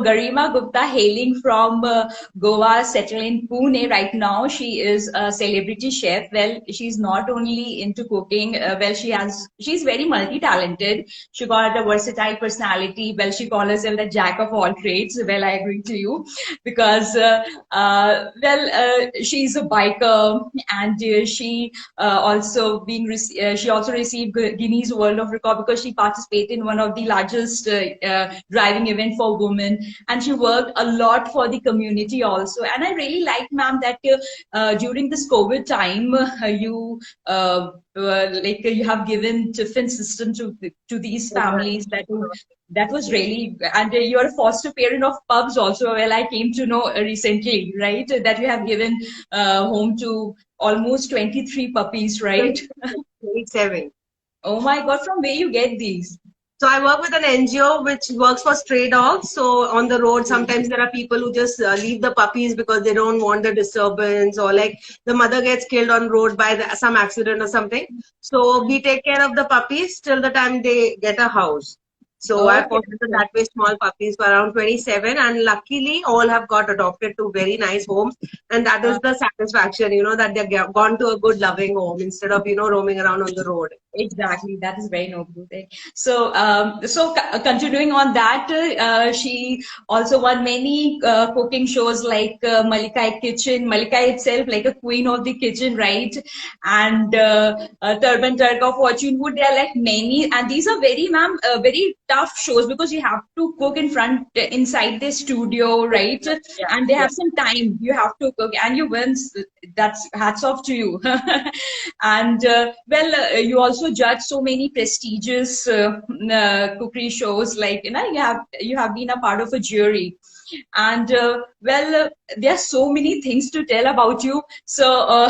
Garima Gupta, hailing from Goa, settled in Pune right now. She is a celebrity chef. Well, she's not only into cooking. Well, she's very multi-talented. She got a versatile personality. Well, she calls herself the jack of all trades. Well, I agree to you because she's a biker, and she also received Guinness World of Record because she participated in one of the largest driving event for women, and she worked a lot for the community also. And I really like, ma'am, that during this COVID time, you have given tiffin system to these families. That was really, and you're a foster parent of pups also. Well, I came to know recently, right, that you have given home to almost 23 puppies, right? 27. Oh my God, from where you get these? So I work with an NGO which works for stray dogs. So on the road, sometimes there are people who just leave the puppies because they don't want the disturbance, or like the mother gets killed on road by some accident or something. So we take care of the puppies till the time they get a house. So I fostered that way small puppies for around 27, and luckily all have got adopted to very nice homes. And that is the satisfaction, that they've gone to a good loving home instead of, roaming around on the road. Exactly, that is very noble thing. So, continuing on that, she also won many cooking shows like Malika Kitchen, Malika itself, like a queen of the kitchen, right? And Turban Turk of Fortune Wood. There are like many, and these are very, ma'am, very tough shows because you have to cook inside the studio, right? Yeah. And they have some time. You have to cook, and you win. That's hats off to you. And you also judge so many prestigious cookery shows, like you have been a part of a jury, and there are so many things to tell about you. So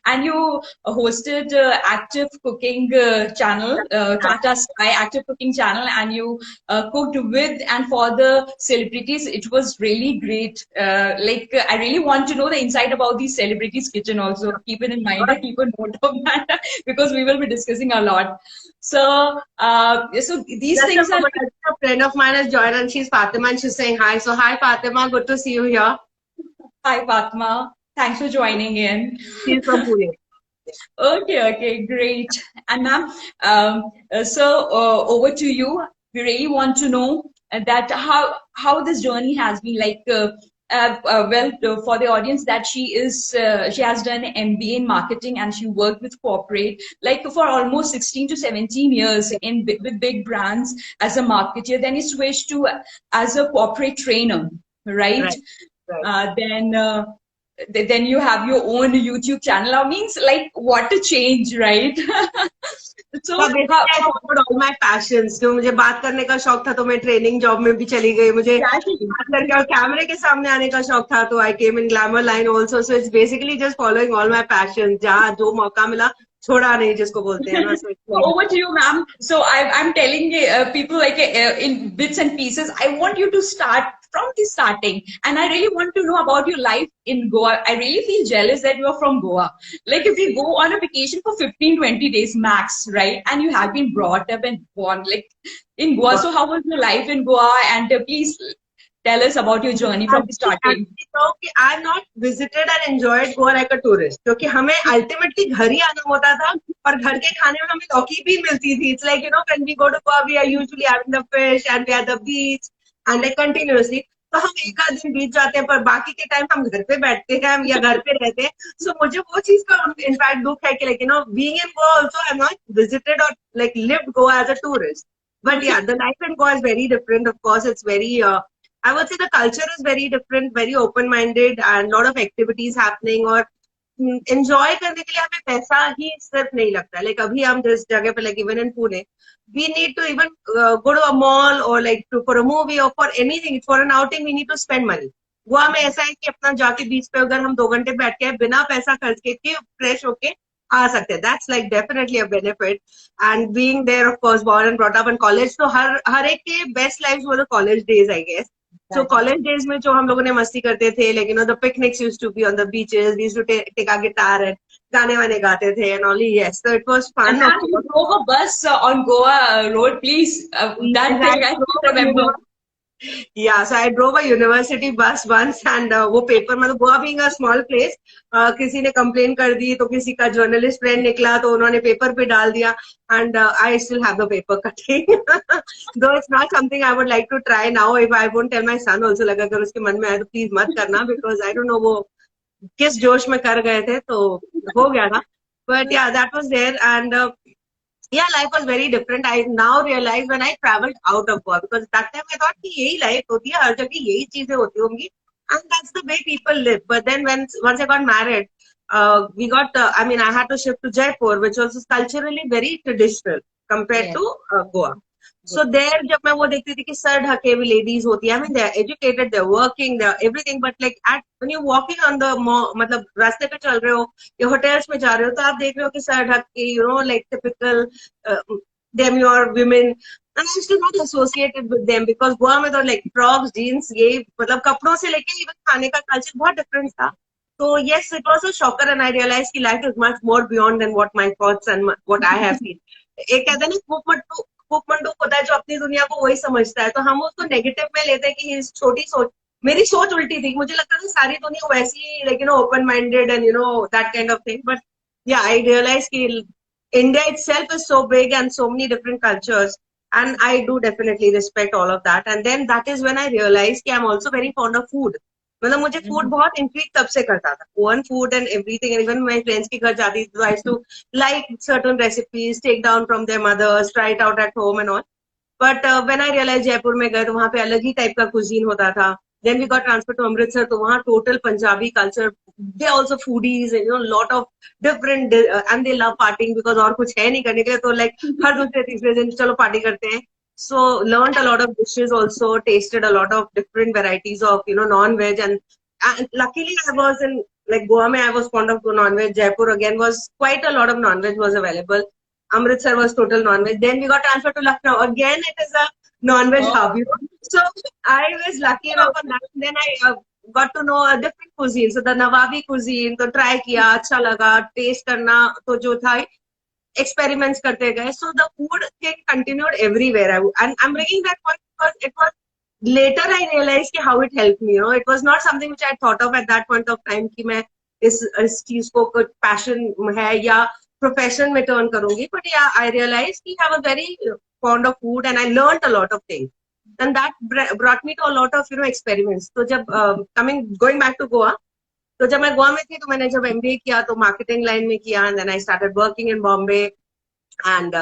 and you hosted active cooking channel, Tata Sky active cooking channel, and you cooked with and for the celebrities. It was really great. I really want to know the insight about these celebrities kitchen also. Keep it in mind, keep a note of that because we will be discussing a lot. So these things are. A friend of mine has joined, and she's Fatima, and she's saying hi. So hi Fatima, good to see you here. Hi Fatima, thanks for joining in. She's from Pune. Okay, great. And ma'am, over to you. We really want to know that how this journey has been like. For the audience, that she has done an MBA in marketing, and she worked with corporate like for almost 16 to 17 years with big brands as a marketer. Then you switched to as a corporate trainer, right? Then you have your own YouTube channel. That means like what a change, right? So I followed all my passions. जो मुझे बात करने का शौक था तो मैं training job में भी चली गई. मुझे बात करके और कैमरे के सामने आने का शौक था तो I came in glamour line also. So it's basically just following all my passions. जहाँ जो मौका मिला छोड़ा नहीं, जिसको बोलते हैं ना. Over to you, ma'am. So I'm telling people like in bits and pieces. I want you to start from the starting, and I really want to know about your life in Goa. I really feel jealous that you are from Goa. Like if we go on a vacation for 15-20 days max, right? And you have been brought up and born like in Goa. So how was your life in Goa? And please tell us about your journey from the starting. I have not visited and enjoyed Goa like a tourist. क्योंकि हमें ultimately घर ही आना होता था और घर के खाने में हमें लौकी भी मिलती थी. It's like when we go to Goa, we are usually having the fish and we are at the beach and like continuously. तो हम एक आध दिन बीत जाते हैं पर बाकी के टाइम हम घर पे बैठते हैं या घर पे रहते हैं. So मुझे वो चीज का इनफैक्ट दुख है कि being in Goa also I have not visited or like lived Goa as a tourist. But yeah, the life in Goa is very different. Of course, it's very I would say the culture is very different, very open-minded, and lot of activities happening. और enjoy करने के लिए हमें पैसा ही सिर्फ नहीं लगता. Like अभी हम जिस जगह पे like even in Pune, we need to even go to a mall or like for a movie or for anything, for an outing, we need to spend money. Goa में ऐसा है कि अपना जाके बीच पे अगर हम 2 घंटे बैठ के बिना पैसा खर्च के फ्रेश होके आ सकते हैं. That's like definitely a benefit. And being there, of course, born and brought up in college, तो हर एक के best lives were the college days, I guess. So college days में जो हम लोगों ने मस्ती करते थे, like the picnics used to be on the beaches. We used to take our guitar and गाने वाने गाते थे and all. Yes, so it was fun. And now you drove a bus on Goa road, please. That thing I don't remember. Yeah, so I drove a university bus once and वो paper मतलब Goa being a small place, किसी ने complain कर दी तो किसी का journalist friend निकला तो उन्होंने पेपर पे डाल दिया and I still have the paper cutting. Though it's not something I would like to try now. If I won't tell my son also, लगा अगर उसके मन में आए तो प्लीज मत करना because I don't know वो किस जोश में कर गए थे तो हो गया था. But yeah, that was there and yeah, life was very different. I now realize when I traveled out of Goa because that time I thought कि यही life होती है, हर जगह यही चीजें होती होंगी, and that's the way people live. But then once I got married, we got. I mean, I had to shift to Jaipur, which was culturally very traditional compared Yes. to Goa. So there, जब मैं वो देखती थी कि sir ढके हुए ladies होती है, I mean they are educated, they are working, they are everything, but like when you're walking on the मतलब रास्ते पे चल रहे हो या hotels में जा रहे हो तो आप देख रहे हो कि सर ढक के, you know, like typical uh, demure women. And I used to not associated with them because Goa में तो like frogs, jeans, ये मतलब कपड़ों से लेके even खाने का culture बहुत different था. So yes, it was a shocker and I realized कि life is much more beyond than what my thoughts and what I have seen. एक कहते हैं ना कुकमंडू होता है जो अपनी दुनिया को वही समझता है तो हम उसको नेगेटिव में लेते हैं कि छोटी सोच. मेरी सोच उल्टी थी, मुझे लगता था सारी दुनिया वैसी like you know open minded and you know that kind of thing. But या आई रियलाइज कि India itself is so big and so many different cultures, and I do definitely respect all of that. And then that is when I realized कि I'm also very fond of food. मतलब मुझे food बहुत intrigue तब से करता था, one food and everything. Even मैं friends के घर जाती थी तो आई to like certain recipes, take down from their mothers, try it out at home and all. But when I realized Jaipur में गए तो वहाँ पे अलग ही टाइप का cuisine होता था. Then we got transferred to Amritsar तो वहाँ total Punjabi culture. They also foodies and you know lot of different and they love partying because और कुछ है नहीं करने के लिए तो like हर दूसरे तीसरे दिन चलो पार्टी करते हैं. So learned a lot of dishes also, tasted a lot of different varieties of you know non-veg and luckily I was in like Goa mein I was fond of non-veg. Jaipur again was quite a lot of non-veg was available. Amritsar was total non-veg. Then we got transferred to Lucknow. Again, it is a non-veg hub. You know? So I was lucky enough on that. Then I got to know a different cuisine. So the Nawabi cuisine, तो try किया, अच्छा लगा, taste करना तो जो था experiments करते गए. So the food thing continued everywhere. And I'm bringing that point because it was later I realized कि how it helped me. You know, it was not something which I thought of at that point of time कि मैं इस चीज को कुछ passion है या profession में turn करूंगी. But yeah, I realized कि I was very fond of food and I learned a lot of things. And that brought me to a lot of you know experiments. तो जब going back to Goa, तो जब मैं गोवा में थी तो मैंने जब MBA किया तो मार्केटिंग लाइन में किया and then I started working in Bombay and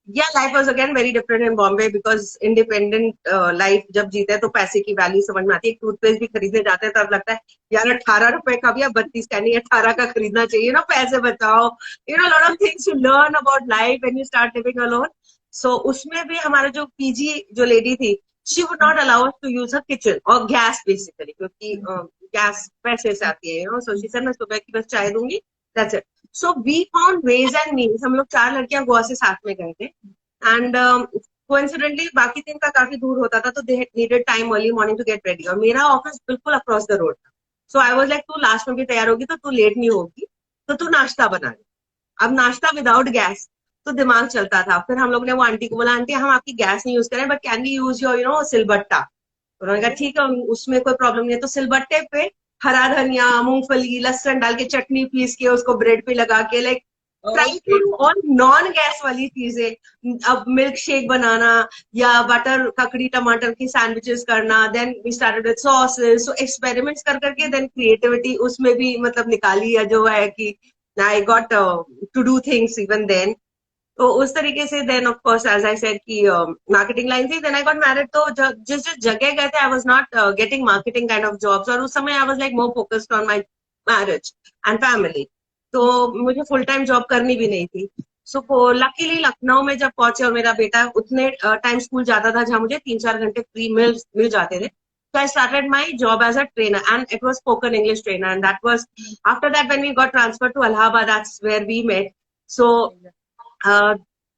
yeah, life was again very different in Bombay because independent life जब जीते तो पैसे की वैल्यू समझ में आती है. एक टूथपेस्ट भी खरीदने जाते हैं तब लगता है यार 18 रुपए का भी 32 का नहीं 18 का खरीदना चाहिए ना, पैसे बचाओ. You know, a lot of things you learn about life when you start living alone. So उसमें भी हमारा जो PG जो लेडी थी, she would not allow us to use her kitchen or gas basically क्योंकि गैस पैसे से आती है. You know, so she said मैं सुबह की बस चाय दूंगी, that's it. So we found ways and means. हम लोग 4 लड़कियां गोवा से साथ में गए थे and coincidentally बाकी दिन का काफी दूर होता था तो they needed time early morning to get ready और मेरा ऑफिस बिल्कुल across the road था. So I was like तू लास्ट में भी तैयार होगी तो तू लेट नहीं होगी तो तू नाश्ता बना ले. अब नाश्ता विदाउट गैस तो दिमाग चलता था. फिर हम लोग ने वो आंटी को बोला आंटी हम आपकी गैस नहीं यूज करें but can we use your you know सिलबट्टा. उन्होंने कहा ठीक है उसमें कोई प्रॉब्लम नहीं है. तो सिलबट्टे पे हरा धनिया मूंगफली लहसुन डाल के चटनी पीस के उसको ब्रेड पे लगा के like try to do all non gas वाली चीजें. अब मिल्क शेक बनाना या बटर ककड़ी टमाटर की सैंडविचेस करना. Then we started with sauces. So experiments कर करके देन क्रिएटिविटी उसमें भी मतलब निकाली है जो है कि I got to do things even then. तो उस तरीके से then of course as I said कि मार्केटिंग लाइन थी. देन आई गॉट मैरिड तो जिस जिस जगह गए थे I was not getting marketing kind of jobs और उस समय I was like more focused on my marriage and family. तो मुझे फुल टाइम जॉब करनी भी नहीं थी. सो लकीली लखनऊ में जब पहुंचे और मेरा बेटा उतने टाइम स्कूल जाता था जहाँ मुझे 3-4 घंटे फ्री मिल जाते थे. So I started my job as a trainer and it was spoken English trainer and that was after that when we got transferred to Allahabad that's where we met. So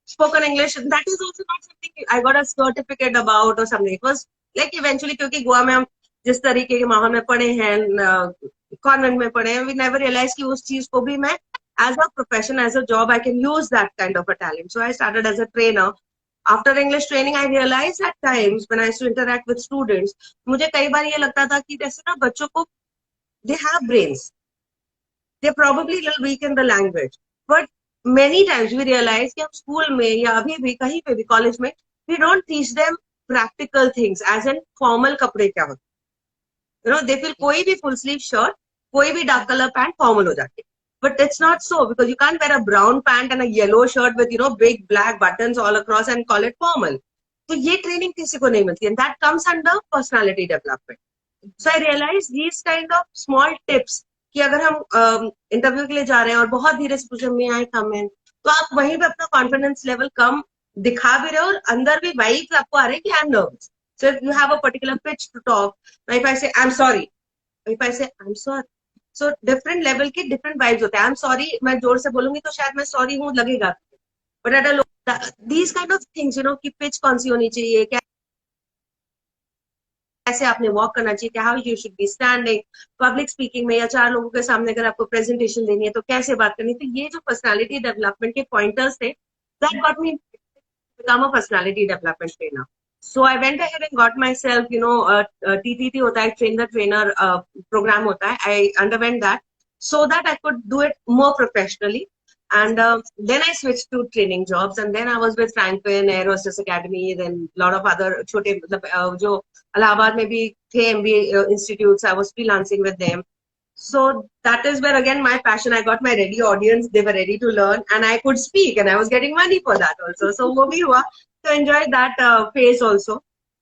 spoken English that is also not something I got a certificate about or something. It was like eventually क्योंकि गोवा में हम जिस तरीके के माहौल में पढ़े हैं कॉन्वेंट में पढ़े हैं we never realized कि उस चीज को भी मैं as a profession as a job I can use that kind of a talent. So I started as a trainer after English training I realize at times when I used to interact with students, मुझे कई बार ये लगता था कि जैसे ना बच्चों को, they have brains, they probably little weak in the language, but many times we realize कि हम स्कूल में या अभी भी कहीं पे भी कॉलेज में, we don't teach them practical things as in formal कपड़े क्या होते हैं, you know, they feel कोई भी full sleeve shirt, कोई भी dark color pant formal हो जाती है, but it's not so, because you can't wear a brown pant and a yellow shirt with, you know, big black buttons all across and call it formal. तो ये training किसी को नहीं मिलती, and that comes under personality development. So I realized these kind of small tips कि अगर हम interview के लिए जा रहे हैं और बहुत धीरे से पूछे मे आई कम इन, तो आप वहीं पे अपना कॉन्फिडेंस लेवल कम दिखा भी रहे हो और अंदर भी वाइब्स आपको आ रहे हैं कि I am nervous. So if you have a particular pitch to talk, if I say I am sorry, if I say I am sorry, so different level के डिफरेंट वाइब्स होते हैं. आई एम सॉरी मैं जोर से बोलूंगी तो शायद मैं सॉरी हूँ लगेगा, but at a these kind of things, you know, कि पिच कौन सी होनी चाहिए, क्या कैसे आपने वॉक करना चाहिए, how you should be standing public speaking में, या 4 लोगों के सामने अगर आपको प्रेजेंटेशन देनी है तो कैसे बात करनी. तो ये जो पर्सनालिटी डेवलपमेंट के पॉइंटर्स थे, that got me become a personality development trainer. So I went ahead and got my self, you know, TTT होता है, ट्रेन द ट्रेनर प्रोग्राम होता है. I underwent that so that I could do it more professionally. And then I switched to training jobs, and then I was with Franklin Air Hostess Academy, then a lot of other छोटे मतलब जो इलाहाबाद में भी थे MBA institutes, I was freelancing with them. So that is where again my passion, I got my ready audience, they were ready to learn, and I could speak, and I was getting money for that also. So वो भी हुआ, so enjoyed that phase also.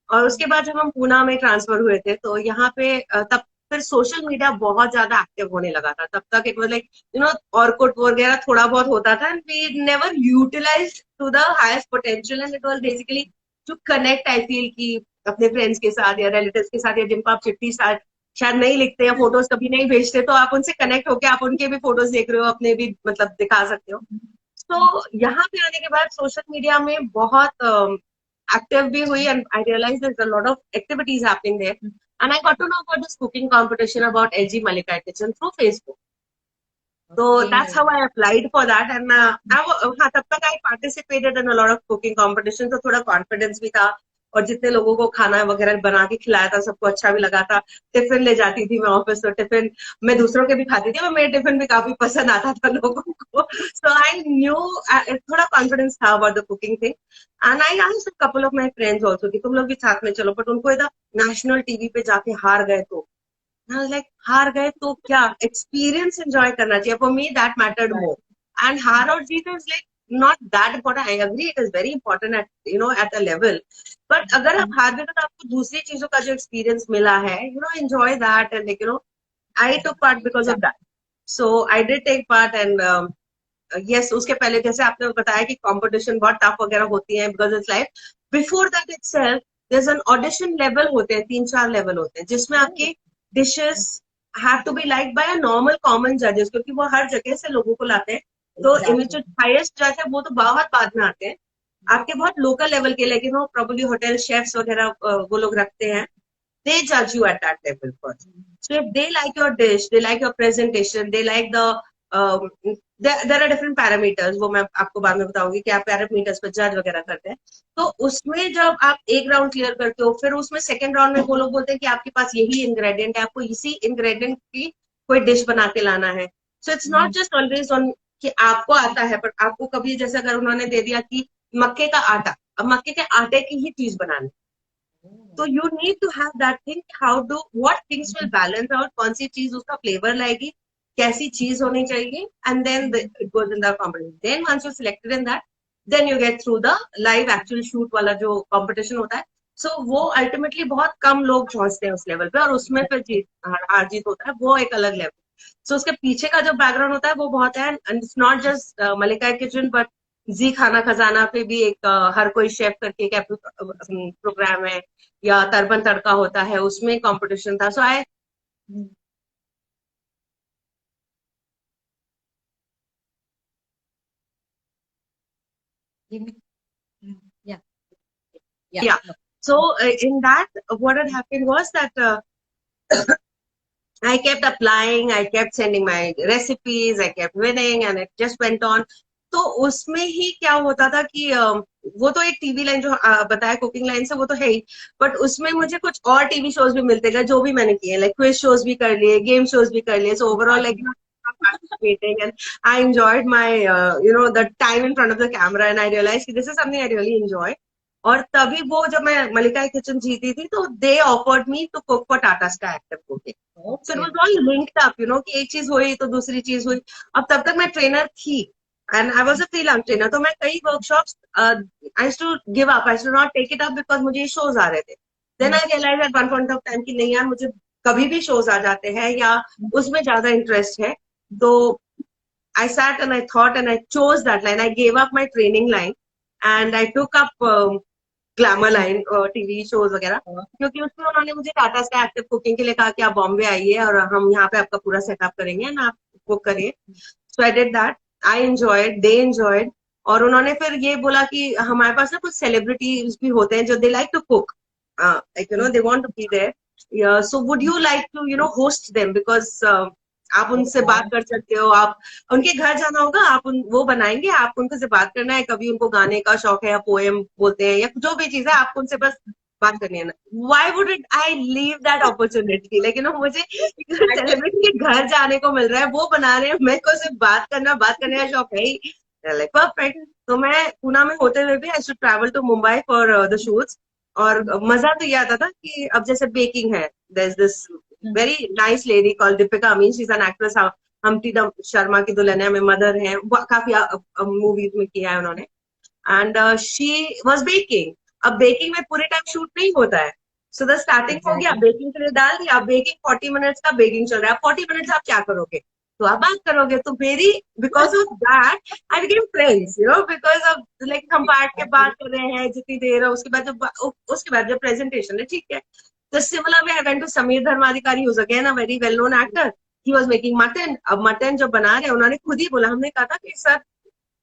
और उसके बाद जब हम पूना में transfer हुए थे तो यहाँ पे तब फिर सोशल मीडिया बहुत ज्यादा एक्टिव होने लगा था. तब तक it was like, you know, Orkut वगैरह थोड़ा बहुत होता था, and we never utilized to the highest potential, and it was basically to connect. I feel कि अपने फ्रेंड्स के साथ या रिलेटिव्स के साथ, या जिनको आप चिट्ठी शायद नहीं लिखते या फोटोज कभी नहीं भेजते, तो आप उनसे कनेक्ट होके आप उनके भी फोटोज देख रहे हो, अपने भी मतलब दिखा सकते हो. तो यहाँ पे आने के बाद सोशल मीडिया में बहुत active भी हुई, and I realized there's a lot of activities happening there, and I got to know about this cooking competition about LG Malika Kitchen through Facebook. So that's how I applied for that, and हाँ तब तक I participated in a lot of cooking competitions, तो थोड़ा confidence भी था, और जितने लोगों को खाना वगैरह बना के खिलाया था सबको अच्छा भी लगा था. टिफिन ले जाती थी मैं ऑफिस, तो टिफिन मैं दूसरों के भी खाती थी, मेरे टिफिन भी काफी पसंद आता था लोगों को. सो आई न्यू, थोड़ा कॉन्फिडेंस था about the cooking thing. And I asked a couple of my friends also कि तुम लोग भी साथ में चलो, बट उनको इधर नेशनल टीवी पे जाके हार गए तो लाइक हार गए तो क्या, एक्सपीरियंस एंजॉय करना चाहिए. For me that mattered more, and हार और जीत is like not that important. I agree, it is very important at, you know, at a level, but अगर आप हार गए तो आपको दूसरी चीजों का जो एक्सपीरियंस मिला है, you know, enjoy that, and like, you know, I took part because of that. So I did take part, and yes, उसके पहले जैसे आपने बताया कि कंपटीशन बहुत टफ वगैरह होती है because it's life. Before that itself there's an audition level होते हैं, 3-4 लेवल होते हैं, जिसमें आपके dishes have to be liked by a normal common judges, क्योंकि वो हर जगह से लोगों को लाते हैं. तो इनमें जो हाईएस्ट जज है वो तो बहुत बाद में आते हैं, आपके बहुत लोकल लेवल के, लेकिन वो प्रोबेबली होटल शेफ्स वगैरह वो लोग रखते हैं. they judge you at that level first. So if they like your dish, they like your presentation, they like the there are different parameters, वो मैं आपको बाद में बताऊंगी कि आप पैरामीटर्स पर जज वगैरह करते हैं. तो उसमें जब आप एक राउंड क्लियर करते हो, फिर उसमें सेकंड राउंड में वो लोग बोलते हैं कि आपके पास यही इंग्रेडिएंट है, आपको इसी इंग्रेडिएंट की कोई डिश बना के लाना है. So it's not just always on कि आपको आता है, पर आपको कभी जैसे अगर उन्होंने दे दिया कि मक्के का आटा, अब मक्के के आटे की ही चीज बनानी, तो you need to have that thing, how do what things will balance out, कौन सी चीज उसका फ्लेवर लाएगी, कैसी चीज होनी चाहिए, and then it goes in the competition. Then once you selected in that, then you get through the live actual shoot वाला जो कॉम्पिटिशन होता है. सो वो अल्टीमेटली बहुत कम लोग पहुंचते हैं उस लेवल पे, और उसमें फिर जीत हार जीत होता है, वो एक अलग लेवल. सो उसके पीछे का जो बैकग्राउंड होता है वो बहुत है, and it's not just Malika kitchen, but Zee Khana Khazana पे भी एक हर कोई शेफ करके एक प्रोग्राम है, या तरबन तड़का होता है, उसमें कंपटीशन था. सो आई yeah yeah. So in that, what had happened was that I kept applying, I kept sending my recipes, I kept winning, and it just went on. तो उसमें ही क्या होता था कि वो तो एक टीवी लाइन जो बताया कुकिंग लाइन से वो तो है ही, बट उसमें मुझे कुछ और टीवी शोज भी मिलते गए जो भी मैंने किए, लाइक क्विज शोज भी कर लिए, गेम शोज भी कर लिए, so overall like participating and I enjoyed my the time in front of the camera and I realized this is something I really enjoy. और तभी वो जब मैं मलिका किचन जीती थी तो they offered me to cook for Tata Sky active cooking, so it was all linked up कि एक चीज हुई तो दूसरी चीज हुई। अब तब तक मैं ट्रेनर थी and I was a freelance trainer, तो मैं कई workshops I used to give up, I used to not take it up because मुझे ये शोज आ रहे थे। Then I realize at one point of time कि नहीं यार मुझे कभी भी शोज आ जाते हैं या उसमें ज्यादा इंटरेस्ट है, तो I sat and I thought and I chose that line. I gave up my training line and I took up glamour line TV shows वगैरह, क्योंकि उसमें उन्होंने मुझे टाटा स्काई एक्टिव कुकिंग के लिए कहा कि आप बॉम्बे आइए और हम यहाँ पे आपका पूरा सेटअप करेंगे एंड आप कुक करिए। So I did that, I enjoyed, they enjoyed. और उन्होंने फिर ये बोला कि हमारे पास ना कुछ सेलिब्रिटीज भी होते हैं जो they like to cook, like they want to be there, so would you like to host them, because आप उनसे बात कर सकते हो, आप उनके घर जाना होगा, आप वो बनाएंगे, आप उनसे से बात करना है, कभी उनको गाने का शौक है या पोएम बोलते हैं या जो भी चीज है, आपको उनसे बस बात करनी है ना। Why would it I leave that opportunity, लेकिन मुझे सेलिब्रिटी के घर जाने को मिल रहा है, वो बना रहे हैं, मेरे को सिर्फ बात करने का शौक है ही, लाइक परफेक्ट। तो मैं पूना में होते हुए भी I should travel to Mumbai for the shoots, और मजा तो ये आता था कि अब जैसे बेकिंग है, there is this very nice lady called Deepika Amin. She's an actress. Humpty Sharma की दुल्हनिया में मदर है, काफी मूवीज में किया है उन्होंने, एंड शी वाज बेकिंग। अब बेकिंग में पूरे टाइम शूट नहीं होता है, सो द स्टार्टिंग हो गया, बेकिंग के लिए डाल दिया, अब बेकिंग 40 मिनट्स का बेकिंग चल रहा है, 40 मिनट्स आप क्या करोगे, तो आप बात करोगे। तो मेरी because of that I became friends, because of like हम बैठ के बात कर रहे हैं जितनी देर है, उसके बाद जब प्रेजेंटेशन है, ठीक है। तो similar way I went to Sameer Dharmadhikari, who's again a very well known actor. He was making mutton. अब मटन जब बना रहे, उन्होंने खुद ही बोला, हमने कहा था कि सर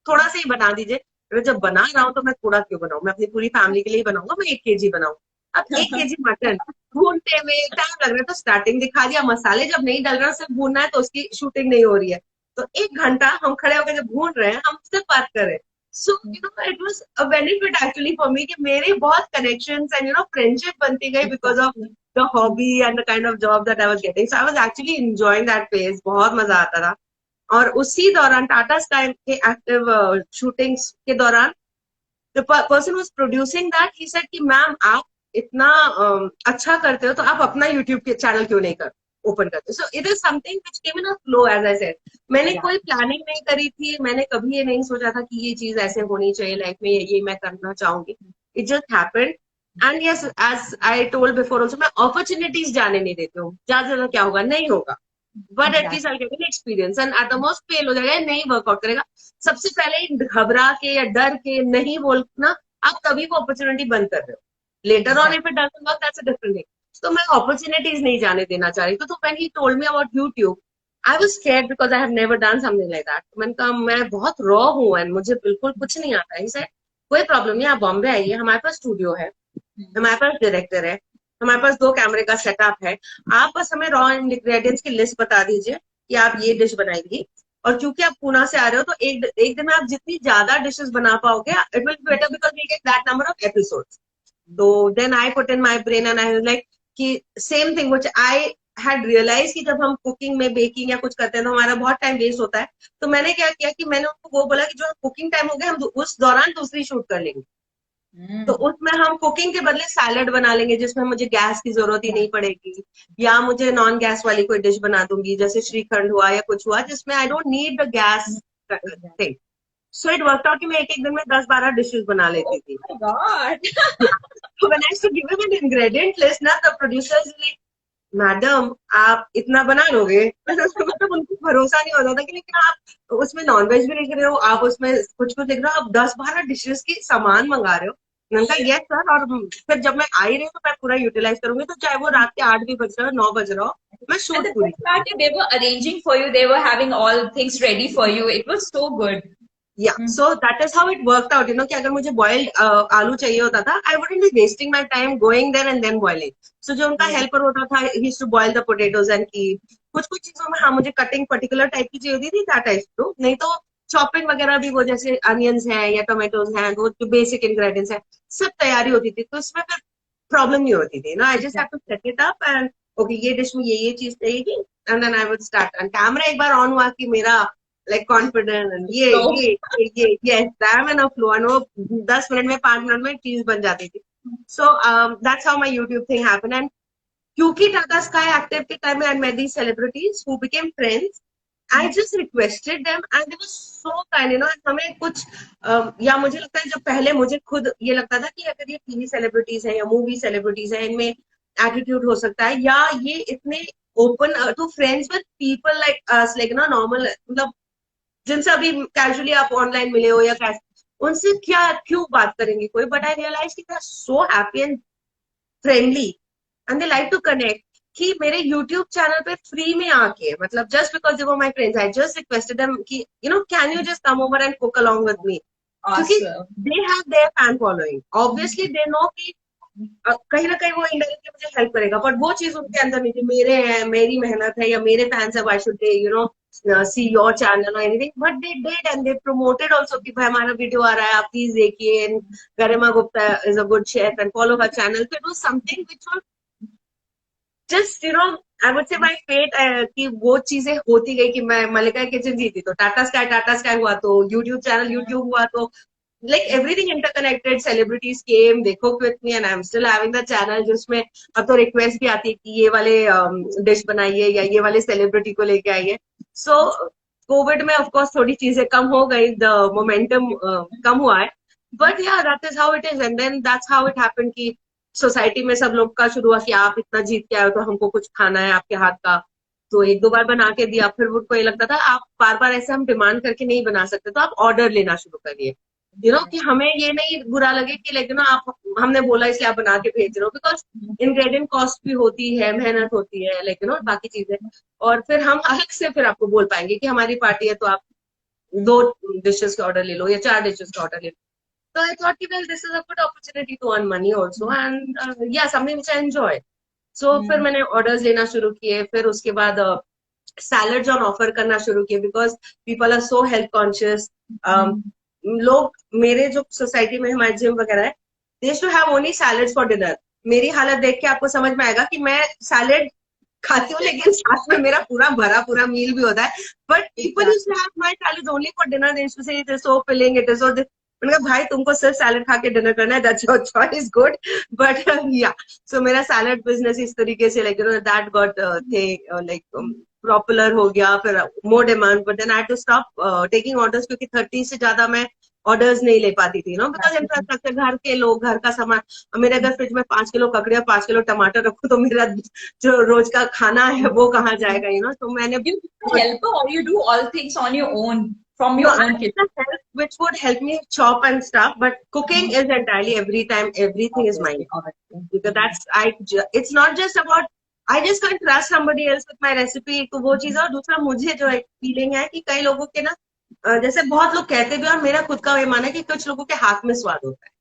थोड़ा सा ही बना दीजिए, मैं जब बना रहा हूँ तो मैं थोड़ा क्यों बनाऊं, मैं अपनी पूरी फैमिली के लिए बनाऊंगा, मैं 1 kg बनाऊं। अब 1 kg मटन भूनते में टाइम लग रहा है, तो स्टार्टिंग दिखा दिया, मसाले जब नहीं डल रहा, सिर्फ भूनना है, तो उसकी शूटिंग नहीं हो रही है, तो 1 घंटा हम खड़े होकर जब भून रहे हैं, हम सिर्फ बात कर रहे हैं। So, it was a benefit actually for me कि मेरे बहुत connections and friendship बनती गई because of the hobby and the kind of job that I was getting. So I was actually enjoying that phase. बहुत मजा आता था। और उसी दौरान टाटा स्काई के एक्टिव शूटिंग्स के दौरान the person who was producing that, he said कि मैम आप इतना अच्छा करते हो, तो आप अपना यूट्यूब के चैनल क्यों नहीं कर ओपन करते। So it is something which came in a flow, as I said. मैंने कोई प्लानिंग नहीं करी थी, मैंने कभी ये नहीं सोचा था कि ये चीज ऐसे होनी चाहिए लाइफ में, ये मैं करना चाहूंगी, it just happened. And yes, as I told before also, मैं अपॉर्चुनिटीज जाने नहीं देती हूँ, ज्यादा क्या होगा, नहीं होगा, but at least I get an experience, and at the most fail हो जाएगा, नहीं वर्कआउट करेगा, सबसे पहले घबरा के या डर के नहीं बोलना, आप तभी वो अपॉर्चुनिटी बंद कर रहे हो। Later on if it doesn't work, that's a different thing. तो मैं अपॉर्चुनिटीज नहीं जाने देना चाह रही। तो when he told me about YouTube, I was scared because I have never done something like that. मैंने कहा मैं बहुत रॉ हूँ एंड मुझे बिल्कुल कुछ नहीं आता है। ही सेड कोई प्रॉब्लम नहीं, आप बॉम्बे आइए, हमारे पास स्टूडियो है, हमारे पास डायरेक्टर है, हमारे पास 2 कैमरे का सेटअप है, आप बस हमें रॉ इंग्रेडिएंट्स की लिस्ट बता दीजिए कि आप ये डिश बनाएंगी, और क्योंकि आप पूना से आ रहे हो तो एक दिन में आप जितनी ज्यादा डिशेस बना पाओगे, it will be better because we get that number of episodes. तो then I put in my brain and I was like कि same thing which I had realise कि जब हम कुकिंग में बेकिंग या कुछ करते हैं तो हमारा बहुत टाइम वेस्ट होता है। तो मैंने क्या किया कि मैंने उनको वो बोला कि जो कुकिंग टाइम हो गया, हम उस दौरान दूसरी शूट कर लेंगे। तो उसमें हम कुकिंग के बदले सैलड बना लेंगे, जिसमें मुझे गैस की जरूरत ही नहीं पड़ेगी, या मुझे नॉन गैस वाली कोई डिश बना दूंगी, जैसे श्रीखंड हुआ या कुछ हुआ जिसमें I don't need the gas thing. So it worked out कि मैं एक दिन में 10-12 डिशेस बना लेती थी। So when I used to give him an ingredient list, ना, the producers like, मैडम आप इतना बना लोगे? मतलब उनको भरोसा नहीं होता था कि लेकिन आप उसमें नॉनवेज भी लिख रहे हो, आप उसमें कुछ कुछ लिख रहे हो, आप 10-12 डिशेस की सामान मंगा रहे हो। मैंने कहा यस सर, और फिर जब मैं आई रही हूँ तो मैं पूरा यूटिलाइज करूंगी, तो चाहे वो रात के 8 भी बज रहा हो, 9 बज रहा हो, मैं शूट पूरी। They were arranging for you, they were having all things ready for you. It was so good. Yeah, so that is how it worked out, कि अगर मुझे बॉइल्ड आलू चाहिए होता था, I wouldn't be wasting my time going there and then boiling. So जो उनका helper होता था, he used to boil the potatoes and keep. कुछ चीजों में हाँ मुझे कटिंग पर्टिकुलर टाइप की चाहिए होती थी, that I used to, नहीं तो चॉपिंग वगैरह भी वो जैसे अनियंस हैं या टोमेटोज हैं, वो जो बेसिक इंग्रेडिएंट्स हैं, सब तैयारी होती थी, तो उसमें फिर प्रॉब्लम नहीं होती थी ना। I just have to set it up and okay, ये डिश में ये चीज चाहिए, and then I would start. And camera एक बार ऑन हुआ कि मेरा लाइक कॉन्फिडेंट एंड ये yes, I am in a flow, and वो 10 मिनट में 5 मिनट में चीज बन जाती थी। So that's how my YouTube thing happened. And क्योंकि टाटा स्काई एक्टिव के टाइम में I met these celebrities who became friends, I just requested them and they were so kind, you know. हमें कुछ या मुझे लगता है जब पहले मुझे खुद ये लगता था कि अगर ये टीवी सेलिब्रिटीज है या मूवी सेलिब्रिटीज है, इनमें एटीट्यूड हो सकता है, या ये इतने open to friends with people like us, like ना नॉर्मल, मतलब जिनसे अभी कैजुअली आप ऑनलाइन मिले हो या कैसे, उनसे क्या क्यों बात करेंगे कोई। बट आई रियलाइज कि they are so happy and friendly and they like to connect, कि मेरे YouTube चैनल पे फ्री में आके, मतलब just because they were my friends, I just requested them कि you know can you just come over and cook along with me, क्योंकि they have their fan following, obviously they know कि कहीं ना कहीं वो इंडायरेक्टली मुझे help करेगा, but वो चीज उनके अंदर नहीं थी, मेरे हैं, मेरी मेहनत है, या मेरे फैंस है, why should they you know see your channel और anything. But they did and they promoted also कि भाई हमारा वीडियो आ रहा है, आप प्लीज देखिए, Garima Gupta is a good chef and follow her channel. तो it was something which was just you know, I would say my fate, कि वो चीजें होती गई कि मैं मलिका किचन जीती तो टाटा स्काई हुआ, तो यूट्यूब चैनल यूट्यूब हुआ, तो like everything interconnected, celebrities came, they cooked with me, and I'm still having the channel जिसमें अब तो रिक्वेस्ट भी आती है कि ये वाले डिश बनाइए या ये वाले सेलिब्रिटी को लेके आइए। सो कोविड में ऑफ कोर्स थोड़ी चीजें कम हो गई, द मोमेंटम कम हुआ है, but yeah that is how it is. And then that's how it happened कि सोसाइटी में सब लोग का शुरू हुआ कि आप इतना जीत के आए हो तो हमको कुछ खाना है आपके हाथ का, तो एक दो बार बना के दिया। फिर उनको ये लगता था आप बार बार ऐसे हम डिमांड करके नहीं बना सकते, तो आप ऑर्डर लेना शुरू करिए, यू नो, कि हमें ये नहीं बुरा लगे कि लेकिन आप, हमने बोला इसलिए आप बना के भेज रहे हो, बिकॉज इंग्रेडिएंट कॉस्ट भी होती है, मेहनत होती है, लेकिन और बाकी चीजें। और फिर हम अलग से फिर आपको बोल पाएंगे कि हमारी पार्टी है तो आप 2 डिशेस का ऑर्डर ले लो या 4 डिशेस का ऑर्डर ले लो। तो आई थॉट कि well this is a good opportunity to earn money also, and yeah something which I enjoy. So फिर मैंने ऑर्डर्स लेना शुरू किए, फिर उसके बाद सैलड्स ऑन ऑफर करना शुरू किए, because people are so health conscious. लोग मेरे जो सोसाइटी में हमारे जिम वगैरह है, they to have only salads for dinner. मेरी हालत देख के आपको समझ में आएगा कि मैं सैलड खाती हूँ लेकिन साथ में मेरा पूरा मील भी होता है। But people used to have my salad only for dinner, they used to say it is so filling, it is so, मैंने कहा भाई तुमको सिर्फ सैलड खा के डिनर करना है, that's your choice, good. But yeah so मेरा सैलड बिजनेस इस तरीके से like you know that got थे लाइक पॉपुलर हो गया, फिर more demand, but then I had to stop taking orders, क्योंकि 30 से ज्यादा मैं ऑर्डर्स नहीं ले पाती थी, नो, बिकॉज इंफ्रास्ट्रक्चर, घर के लोग, घर का सामान। मेरे अगर फ्रिज में 5 किलो ककड़ी और 5 किलो टमाटर रखो तो मेरा जो रोज का खाना है वो कहाँ जाएगा, यू नो। तो मैंने helper or you do all things on your own from your own kitchen? help which would help me chop and stuff, but cooking is entirely every time, everything is mine, because that's it's not just about, I just can't trust somebody else with my recipe, तो वो चीज। और दूसरा मुझे जो एक feeling है कि कई लोगों के ना, जैसे बहुत लोग कहते भी, और मेरा खुद का ये मानना है कि कुछ लोगों के हाथ में स्वाद होता है।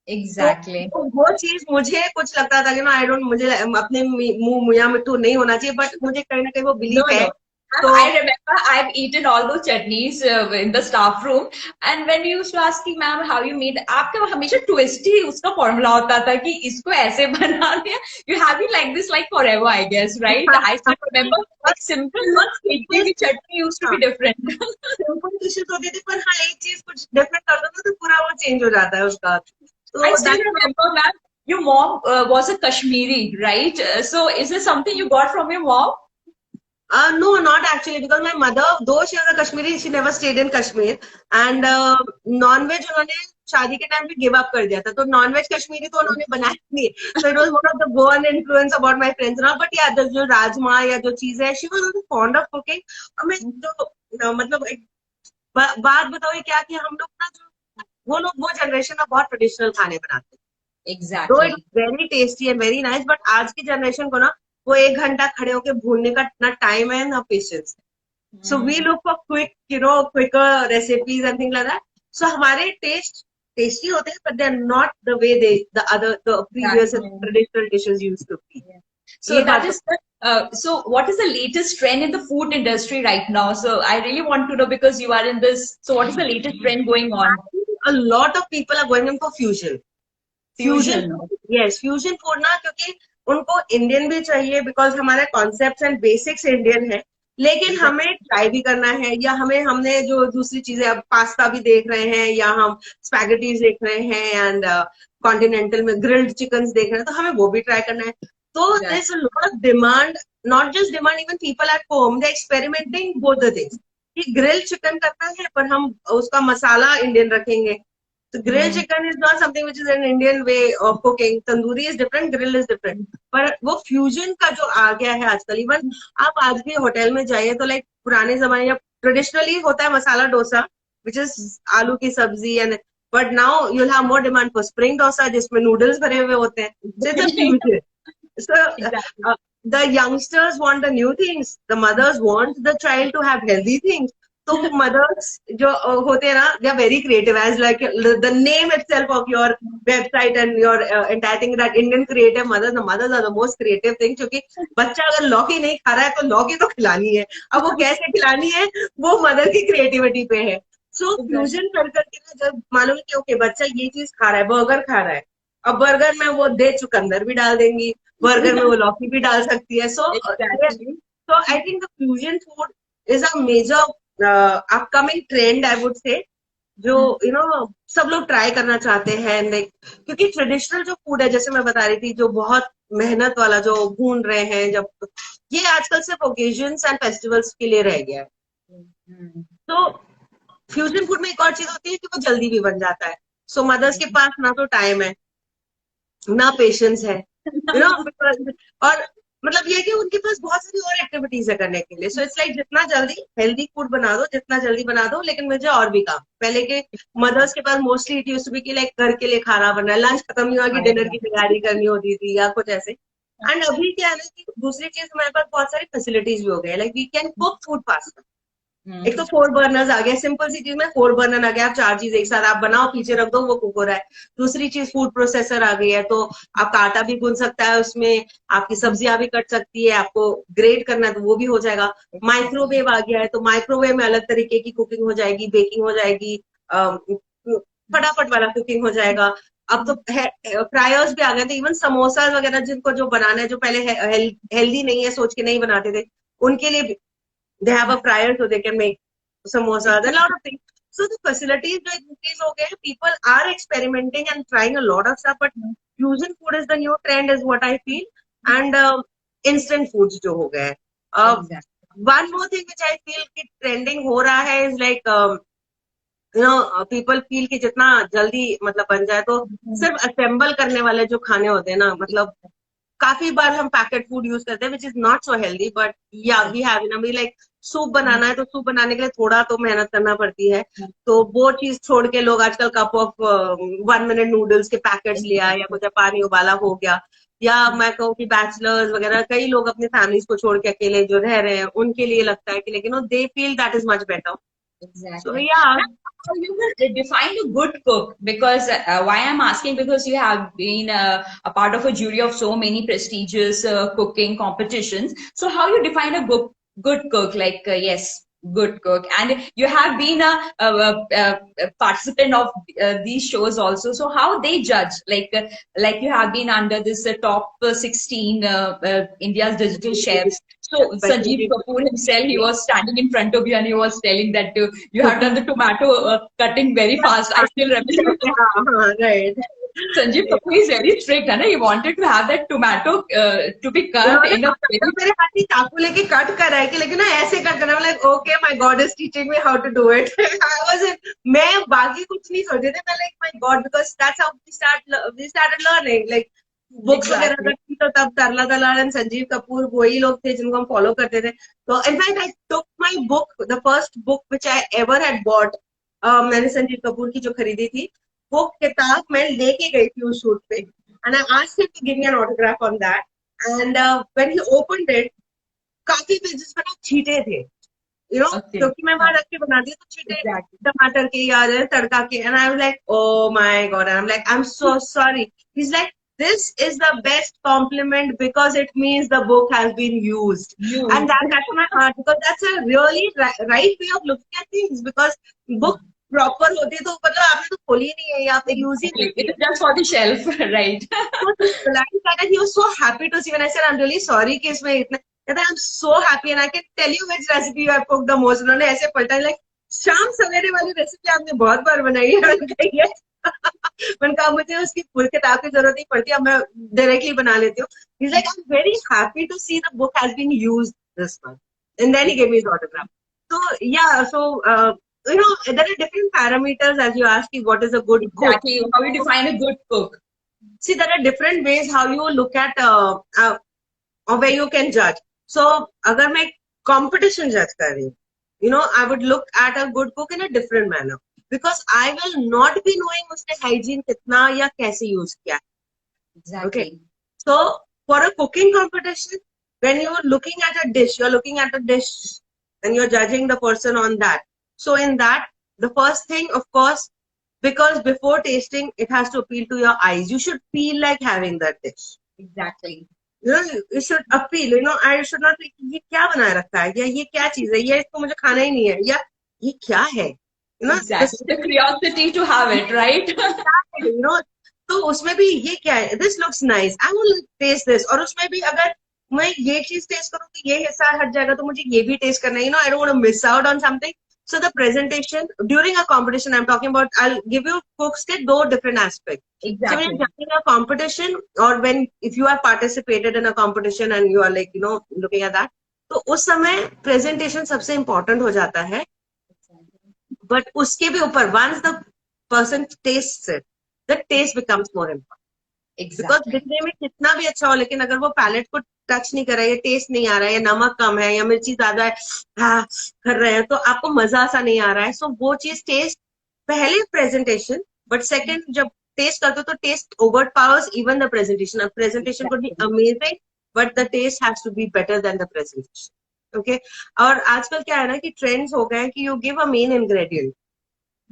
Exactly. तो वो चीज मुझे कुछ लगता था कि ना, आई डोंट, मुझे अपने मुंह मुया मिट्टू नहीं होना चाहिए, बट मुझे कहीं ना कहीं वो बिलीव है। So I remember I've eaten all those chutneys in the staff room, and when we used to ask कि मैम how you made, आपका हमेशा twisty उसका formula होता था कि इसको ऐसे बनाना है. You have it like this like forever, I guess, right? I still remember like simple, not sticky की chutney used to be different. Simple dishes होती थी, पर हाँ एक चीज कुछ different कर दो तो पूरा वो change हो जाता है उसका. I still remember, ma'am, your mom was a Kashmiri, right? So is this something you got from your mom? No, not actually, because my mother, though she was a Kashmiri, she never stayed in Kashmir, and non-veg उन्होंने शादी के time पे give up कर दिया था, तो non veg Kashmiri तो उन्होंने बनाया नहीं, so it was one of the born influence about my friends now. But yeah, जो राजमा या जो चीज है, she was also fond of cooking. हमें जो मतलब एक बात बताओ ये क्या, कि हम लोग ना जो वो जनरेशन में बहुत ट्रेडिशनल खाने बनाते हैं, exactly, तो it's very tasty and very nice, but आज की जनरेशन को ना वो 1 घंटा खड़े होके भूनने का ना टाइम है ना पेशेंस है. So we look for quick, you know, quicker recipes and thing like that. सो हमारे टेस्ट टेस्टी होते हैं, but they are not the way the previous traditional dishes used to be. So that is the So what is the latest trend in the food industry right now? So I really want to know because you are in this. So what is the latest trend going on? A lot of people are going in for fusion. Fusion, Fusion. Yes fusion food ना, क्योंकि उनको Indian भी चाहिए because हमारे concepts and basics Indian है, लेकिन हमें try भी करना है, या हमने जो दूसरी चीजें, अब पास्ता भी देख रहे हैं, या हम स्पैगेटीज देख रहे हैं, एंड कॉन्टिनेंटल में ग्रिल्ड चिकन देख रहे हैं, तो हमें वो भी ट्राई करना है. तो there is a lot of demand, not just demand, even people at home they experimenting both the things, कि ग्रिल चिकन करना है पर हम उसका मसाला इंडियन रखेंगे. So grilled chicken is not something which is an Indian way of cooking. Tandoori is different, grill is different. पर वो फ्यूजन का जो आ गया है आजकल, इवन आप आज भी होटल में जाइए तो लाइक पुराने जमाने या ट्रेडिशनली होता है मसाला डोसा, विच इज आलू की सब्जी, and but now you'll have more demand for spring dosa जिसमें नूडल्स भरे हुए होते हैं. So it's a fusion. So the youngsters want the new things, the mothers want the child to have healthy things. तो mothers जो होते हैं ना, they are very creative, as like the name itself of your website and your entire thing, that Indian creative mothers, the mothers are the most creative thing. क्योंकि बच्चा अगर लौकी नहीं खा रहा है तो लौकी तो खिलानी है, अब वो कैसे खिलानी है वो मदर की क्रिएटिविटी पे है. सो फ्यूजन कर करके ना, जब मालूम कि ओके बच्चा ये चीज खा रहा है, बर्गर खा रहा है, अब बर्गर में वो दे चुकंदर भी डाल देंगी, बर्गर में वो लौकी भी डाल सकती है. So I think the fusion food is a major upcoming trend, I would say, जो यू नो सब लोग ट्राई करना चाहते हैं. लाइक क्योंकि ट्रेडिशनल जो फूड है, जैसे मैं बता रही थी, जो बहुत मेहनत वाला जो भून रहे हैं, जब ये आजकल सिर्फ ओकेजन्स एंड फेस्टिवल्स के लिए रह गया है. तो फ्यूजन फूड में एक और चीज होती है कि वो जल्दी भी बन जाता है. सो मदर्स के पास ना तो टाइम है ना पेशेंस है, यू नो, और मतलब ये कि उनके पास बहुत सारी और एक्टिविटीज है करने के लिए. सो इट्स लाइक जितना जल्दी हेल्दी फूड बना दो, जितना जल्दी बना दो, लेकिन मुझे और भी काम. पहले के मदर्स के पास mostly it used to be कि लाइक घर के लिए खाना बनना है, लंच खत्म नहीं हुआ कि डिनर की तैयारी करनी होती थी या कुछ ऐसे. एंड अभी क्या है ना कि दूसरी चीज, हमारे पास बहुत सारी फैसिलिटीज भी हो गई है, like we can cook food fast. एक तो 4 बर्नर्स आ गया, सिंपल सी चीज में 4 बर्नर आ गया, आप 4 चीज एक साथ आप बनाओ, पीछे रख दो, वो कुक हो रहा है. दूसरी चीज फूड प्रोसेसर आ गई है, तो आपका आटा भी गूंद सकता है उसमें, आपकी सब्जियां भी कट सकती है, आपको ग्रेट करना है तो वो भी हो जाएगा. माइक्रोवेव आ गया है, तो माइक्रोवेव में अलग तरीके की कुकिंग हो जाएगी, बेकिंग हो जाएगी, फटाफट वाला कुकिंग हो जाएगा. अब तो फ्रायर्स भी आ गए थे, इवन समोसा वगैरह जिनको जो बनाना है, जो पहले हेल्दी नहीं है सोच के नहीं बनाते थे, उनके लिए they have a fryer so they can make samosas and a lot of things. So the facilities जो increase हो गए, people are experimenting and trying a lot of stuff, but fusion food is the new trend is what I feel. And instant foods जो हो गए. One more thing which I feel कि trending हो रहा है is like you know people feel कि जितना जल्दी मतलब बन जाए, तो सिर्फ assemble करने वाले जो खाने होते हैं ना, मतलब काफी बार हम पैकेट फूड यूज करते हैं which is not so healthy, but या we have in a like soup बनाना है, तो सूप बनाने के लिए थोड़ा तो मेहनत करना पड़ती है. तो वो चीज छोड़ के लोग आजकल कप ऑफ 1 मिनट नूडल्स के पैकेट्स लिया, या कुछ पानी उबाला हो गया, या मैं कहूँ कि बैचलर्स वगैरह कई लोग अपने फैमिलीज को छोड़ के अकेले जो रह रहे हैं, उनके लिए लगता है कि लेकिन they feel that is much better. Exactly. So yeah. How you will define a good cook? Because why I'm asking, because you have been a part of a jury of so many prestigious cooking competitions. So how you define a good cook? Like yes, good cook, and you have been a participant of these shows also. So how they judge? Like you have been under this top 16 India's digital chefs. So Sanjeev Kapoor himself, he was standing in front of you and he was telling that you have done the tomato cutting very fast. I still remember. Right. Sanjeev Kapoor is very strict, है ना? He wanted to have that tomato to be cut in a very. मेरे हाथ में चाकू लेके cut कर रहा है कि लेकिन ना ऐसे कट करना, like okay my god is teaching me how to do it. I was मैं बाकी कुछ नहीं सोचते थे, मैं like my god, because that's how we started learning. Like books वगैरह रखती तो तब तरला दलाल एंड संजीव कपूर वही लोग थे जिनको हम फॉलो करते थे. तो in fact I took my book, the first book which I ever had bought, मैंने संजीव कपूर की जो खरीदी थी, वो किताब मैं लेके गई थी उस शूट पे, and I asked him to give me an autograph on that. And when he opened it, काफी पेजेस पर छींटे थे, यू नो, क्योंकि मैं वहां रख के बनाती हूँ, तो छींटे टमाटर के या तड़का के. And I was like oh my God, I am like I am so sorry. He is like this is the best compliment because it means the book has been used. And that touched my heart because that's a really right way of looking at things. Because book proper होती तो मतलब आपने तो खोली नहीं है या आपने यूज ही नहीं It is just for the shelf, right? So he was so happy to see when I said, I'm really sorry कि इसमें इतना, कहता I'm so happy and I can tell you which recipe you have cooked the most. उन्होंने ऐसे पलटा like शाम सवेरे वाली रेसिपी आपने बहुत बार बनाई है. मैंने कहा मुझे उसकी पूरी किताब की जरूरत नहीं पड़ती, अब मैं डायरेक्टली बना लेती हूँ. He's like, I'm very happy to see the book has been used this month. And then he gave me his autograph. So yeah, so you know, there are different parameters as you ask me what is a good cook. Exactly. How you define a good cook? See, there are different ways how you look at or where you can judge. So, अगर मैं competition judge कर रही हूँ, you know, I would look at a good cook in a different manner because I will not be knowing उसने hygiene कितना या कैसे use किया. Exactly. Okay. So, for a cooking competition, when you're looking at a dish, you're looking at a dish and you're judging the person on that. So, in that, the first thing, of course, because before tasting, it has to appeal to your eyes. You should feel like having that dish. Exactly. You know, you should appeal. You know, I should not be, ये क्या बनाया रखा है या ये क्या चीज है या इसको मुझे खाना ही नहीं है या ये क्या है. You know, exactly. The curiosity to have it, right? You know, तो उसमें भी ये क्या है, this looks nice, I will taste this. और उसमें भी अगर मैं ये चीज टेस्ट करूँ तो ये हिस्सा हट जाएगा तो मुझे ये भी टेस्ट करना है. You know, I don't want to miss out on something. So the presentation during a competition, I'm talking about, I'll give you cooks के दो different aspects. Exactly. So when you're in a competition or when if you have participated in a competition and you are like, you know, looking at that, तो उस समय presentation सबसे important हो जाता है. But उसके भी ऊपर once the person tastes it, the taste becomes more important. Exactly. Because दिखने में कितना भी अच्छा हो लेकिन अगर वो पैलेट को टच नहीं कर रहा है, टेस्ट नहीं आ रहा है, या नमक कम है या मिर्ची ज्यादा है, हाँ कर रहे हैं तो आपको मजा सा नहीं आ रहा है. सो वो चीज टेस्ट पहले प्रेजेंटेशन, बट सेकंड जब टेस्ट करते हो तो taste overpowers even the presentation. अब presentation could be amazing but the taste has to be better than the presentation. Okay. और आजकल क्या है ना कि ट्रेंड्स हो गए हैं कि you give a main ingredient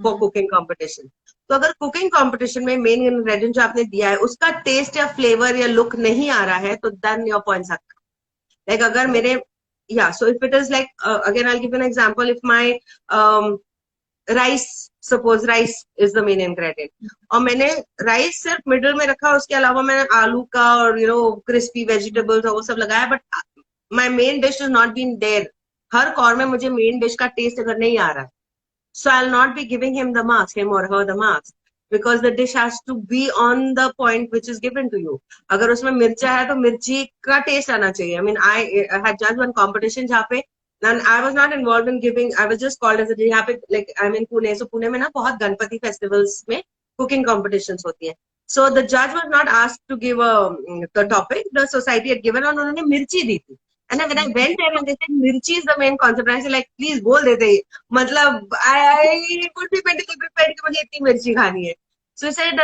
for cooking competition. तो अगर कुकिंग कंपटीशन में मेन इंग्रेडिएंट जो आपने दिया है उसका टेस्ट या फ्लेवर या लुक नहीं आ रहा है तो then your points are like अगर मेरे या so if it is like again I give an example. If my rice, suppose rice is the main ingredient और मैंने राइस सिर्फ मिडिल में रखा, उसके अलावा मैंने आलू का और यू नो क्रिस्पी वेजिटेबल्स और वो सब लगाया, but my main dish is not been there. हर कॉर्नर में मुझे मेन डिश का टेस्ट अगर नहीं आ रहा है, so I'll not be giving him the marks, him or her the marks, because the dish has to be on the point which is given to you. अगर उसमें मिर्चा है तो मिर्ची का टेस्ट आना चाहिए. I mean, I had judged one competition जहाँ पे, and I was not involved in giving, I was just called as a, यहाँ पे like I'm in Pune, so Pune में ना बहुत गणपति festivals में cooking competitions होती है. So the judge was not asked to give the topic, the society had given, और उन्होंने मिर्ची दी थी. And then when I went there and they said mirchi is the main concept, I said like please बोल देते ही, मतलब I would be mentally prepared कि मुझे इतनी मिर्ची खानी है. So he said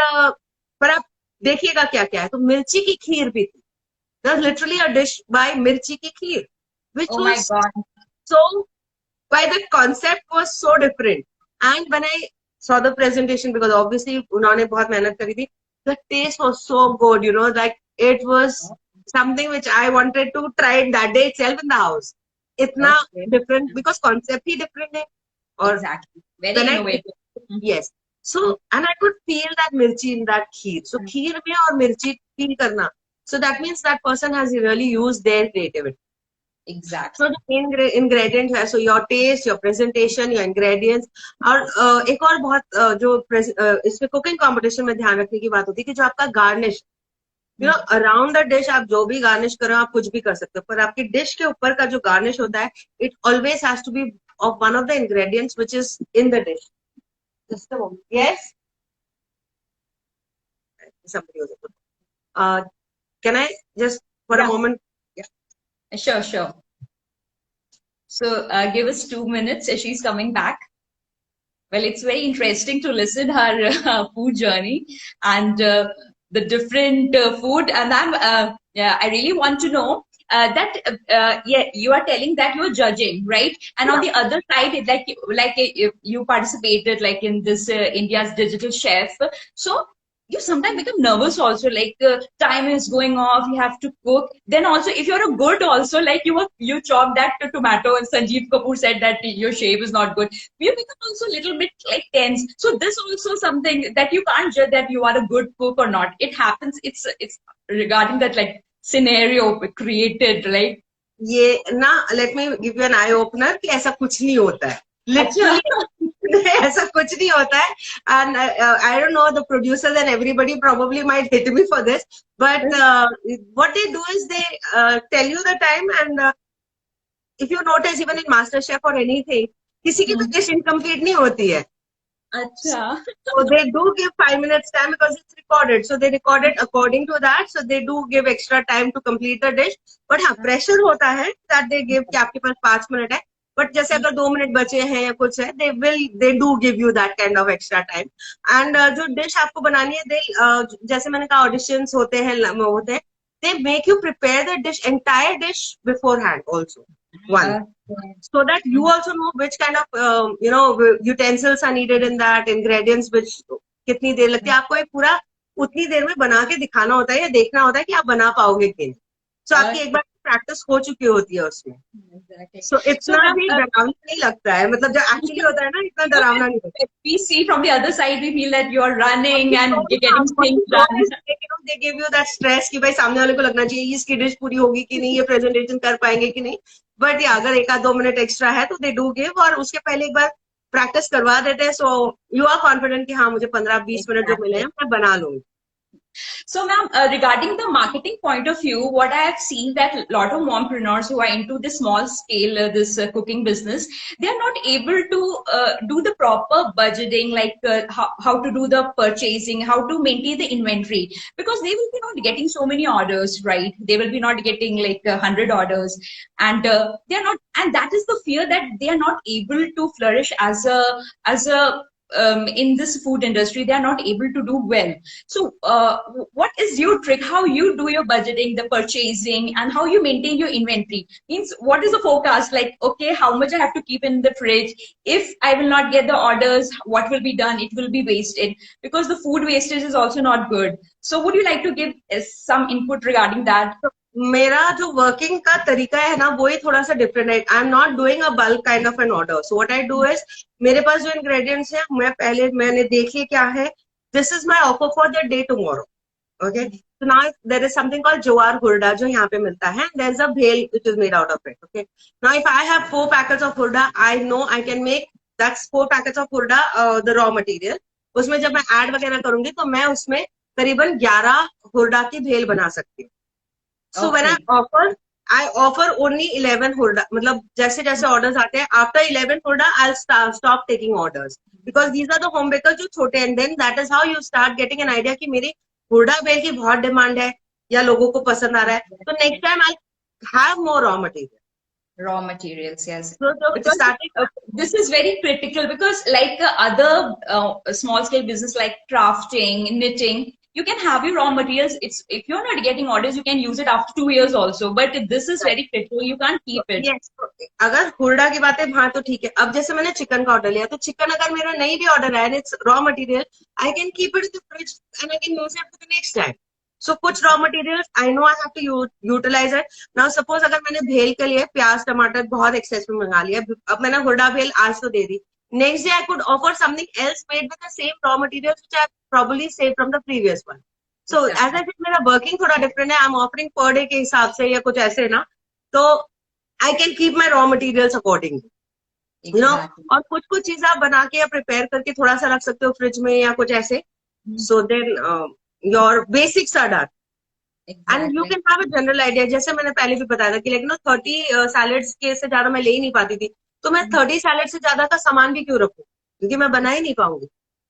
पर आप देखिएगा क्या क्या है. तो मिर्ची की खीर भी थी. There was literally a dish by मिर्ची की खीर, which oh was my God. so, why the concept was so different. And when I saw the presentation, because obviously उन्होंने बहुत मेहनत करी थी, the taste was so good, you know, like it was something which I wanted to try it that day itself in the house. इतना different because concept he different है. और exactly. Very innovative. Yes. So and I could feel that mirchi in that kheer. So kheer में और मिर्ची feel करना. So that means that person has really used their creativity. Exactly. So the main ingredient है, so your taste, your presentation, your ingredients. और एक और बहुत जो इसमें cooking competition में ध्यान रखने की बात होती है कि जो आपका garnish, you know, around the dish आप जो भी garnish करो आप कुछ भी कर सकते हो, पर आपकी dish के ऊपर का जो garnish होता है, it always has to be of one of the ingredients which is in the dish. Just a moment. Yes. Somebody was can I just for a moment? Sure, sure. So give us 2 minutes. She's coming back. Well, it's very interesting to listen her food journey and the different food. And I really want to know that yeah, you are telling that you're judging, right? And on the other side, like you participated like in this India's Digital Chef. So you sometimes become nervous also, like time is going off, you have to cook. Then also if you're a good also, like you chop that tomato and Sanjeev Kapoor said that your shape is not good, you become also a little bit like tense. So this also something that you can't judge that you are a good cook or not. It happens. It's regarding that like scenario created, right? ये ना, let me give you an eye opener कि ऐसा कुछ नहीं होता है, अच्छा. Literally ऐसा कुछ नहीं होता है. And I don't know, the producers and everybody probably might hit me for this, but what they do is they tell you the time. And if you notice even in MasterChef और anything, किसी की भी dish incomplete नहीं होती है. अच्छा. So they do give 5 minutes time because it's recorded. So they record it according to that. So they do give extra time to complete the dish. But हाँ, pressure होता है that they give कि आपके पास 5 minute है. But जैसे अगर 2 minute बचे हैं या कुछ है, they do give you that kind of extra time. And जो dish आपको बनानी है, जैसे मैंने कहा auditions होते हैं, they make you prepare the entire dish beforehand also. One. So that you also know which kind of utensils are needed in that, ingredients which कितनी देर लगती है. आपको एक पूरा उतनी देर में बना के दिखाना होता है या देखना होता है कि आप बना पाओगे कि नहीं. So आपकी एक बार प्रैक्टिस हो चुकी होती है उसमें. So इतना भी डरावना नहीं लगता है, मतलब जो एक्चुअली होता है ना, इतना डरावना नहीं होता. We see from the other side, we feel that you are running and you're getting things done. They give you that stress कि भाई सामने वाले को लगना चाहिए इसकी डिश पूरी होगी कि नहीं, ये प्रेजेंटेशन कर पाएंगे कि नहीं. बट या अगर 1-2 मिनट एक्स्ट्रा है तो दे डू गिव, और उसके पहले एक बार प्रैक्टिस करवा देते हैं. सो यू आर कॉन्फिडेंट कि हाँ, मुझे 15-20 मिनट जो मिले हैं मैं बना लूंगी. So, ma'am, regarding the marketing point of view, what I have seen that a lot of mompreneurs who are into this small scale, this cooking business, they are not able to do the proper budgeting, like how to do the purchasing, how to maintain the inventory, because they will be not getting so many orders, right? They will be not getting like 100 orders, and they are not, and that is the fear that they are not able to flourish as a in this food industry. They are not able to do well. So what is your trick, how you do your budgeting, the purchasing, and how you maintain your inventory? Means what is the forecast, like, okay, how much I have to keep in the fridge? If I will not get the orders, what will be done? It will be wasted, because the food wastage is also not good. So would you like to give some input regarding that? मेरा जो working का तरीका है ना, वो ही थोड़ा सा different है. I am not doing a bulk kind of an order. So what I do is, मेरे पास जो इंग्रेडिएंट्स है मैंने देख लिया क्या है. This is my offer for the day tomorrow. Okay, so now there is something called jowar hurda जो यहाँ पे मिलता है. There is a bhel which is made out of it. Okay, now if I have 4 packets of hurda, I know I can make that's 4 packets of hurda the raw material. उसमें जब मैं add वगैरह करूंगी तो मैं उसमें करीबन 11 हुरडा की भेल बना सकती हूँ. So when I offer only 11 हुरडा. मतलब जैसे जैसे ऑर्डर्स आते हैं, आफ्टर 11 हुरडा I'll stop taking orders because these are the home bakers जो छोटे, and then that is how you start getting an idea कि मेरी हुरडा बेल की बहुत डिमांड है या लोगों को पसंद आ रहा है. तो next time I'll have more raw material. Raw materials, yes. So this is very critical, because like other small scale business like crafting, knitting, you can have your raw materials. It's, if you're not getting orders, you can use it after 2 years also. But this is very critical. You can't keep it. Yes. अगर हुरडा की बात है, हाँ तो ठीक है. अब जैसे मैंने चिकन का ऑर्डर लिया, तो चिकन अगर मेरा नहीं भी ऑर्डर है, it's raw material, I can keep it in the fridge and I can use it for the next time. So कुछ raw materials I know I have to utilise it. Now suppose अगर मैंने भेल के लिए प्याज टमाटर बहुत access में मंगा लिया, अब मैंने हुरडा भेल आज तो दे दी, next day I could offer something else made with the same raw materials which I probably saved from the previous one. So exactly. As I said, मेरा working थोड़ा different है. I'm offering per day के हिसाब से या कुछ ऐसे ना, तो I can keep my raw materials accordingly. Exactly. You know, और कुछ चीज आप बना के या प्रिपेयर करके थोड़ा सा रख सकते हो फ्रिज में या कुछ ऐसे. So then your basics are done. Exactly. And you can have a general idea. जैसे मैंने पहले भी बताया था कि लेकिन 30 सैलेड्स के से ज्यादा मैं ले ही नहीं पाती थी, तो मैं 30 सैलेड से ज्यादा का सामान भी क्यों रखूं, क्योंकि मैं बना ही नहीं पाऊंगी.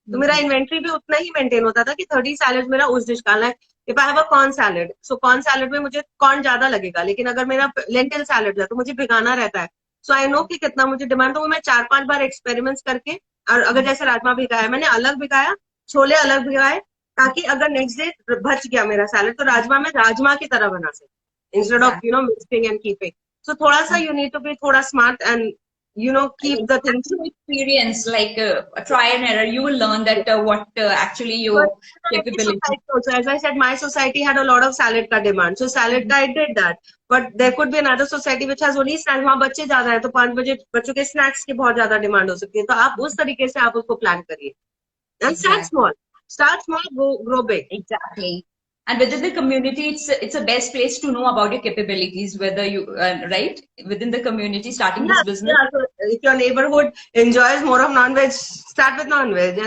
तो मेरा इन्वेंट्री भी उतना ही मेंटेन होता था कि 30 सैलेड मेरा उस डिश का है. If I have a corn salad, so corn salad में मुझे कॉर्न ज्यादा लगेगा, लेकिन अगर मेरा लेंटिल सैलेड है तो मुझे भिगाना रहता है. सो आई नो कि कितना मुझे डिमांड, तो मैं 4-5 बार एक्सपेरिमेंट्स करके, और अगर जैसे राजमा भिगाया मैंने अलग भिगाया, छोले अलग भिगाए, ताकि अगर नेक्स्ट डे बच गया मेरा सैलेड तो राजमा में राजमा की तरह बना सके, instead of mixing and keeping. So थोड़ा सा यू नीड टू बी थोड़ा smart and keep the things. Actual experience, like a try and error, you will learn that what actually But your every capability. society also, as I said, my society had a lot of salad ka demand. So salad ka I did that. But there could be another society which has only snacks. वहाँ बच्चे ज्यादा है तो 5 बजे बच्चों के snacks की बहुत ज्यादा डिमांड हो सकती है. तो आप उस तरीके से आप उसको प्लान करिए. And start Exactly. small. Start small, grow big. Exactly. And within the community, it's a best place to know about your capabilities, whether you right within the community starting this Yeah, business. yeah. So if your neighborhood enjoys more of non-veg, start with non-veg.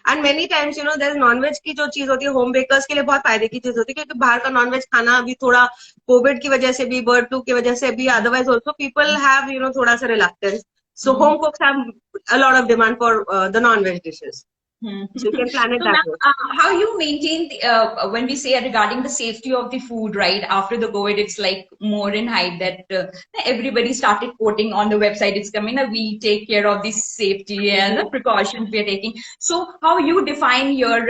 And many times, there's non-veg की जो चीज होती है home bakers के लिए बहुत फायदे की चीज होती है क्योंकि बाहर का नॉन-वेज खाना अभी थोड़ा कोविड की वजह से भी बर्ड फ्लू की वजह से भी अदरवाइज ऑल्सो पीपल हैव थोड़ा सा reluctance. So home cooks have a lot of demand for the non-veg dishes. Hmm. So you can plan it So, that ma'am, way. how you maintain when we say regarding the safety of the food, right? After the COVID, it's like more in hype that everybody started quoting on the website. It's coming that we take care of the safety and the precautions we are taking. So, how you define your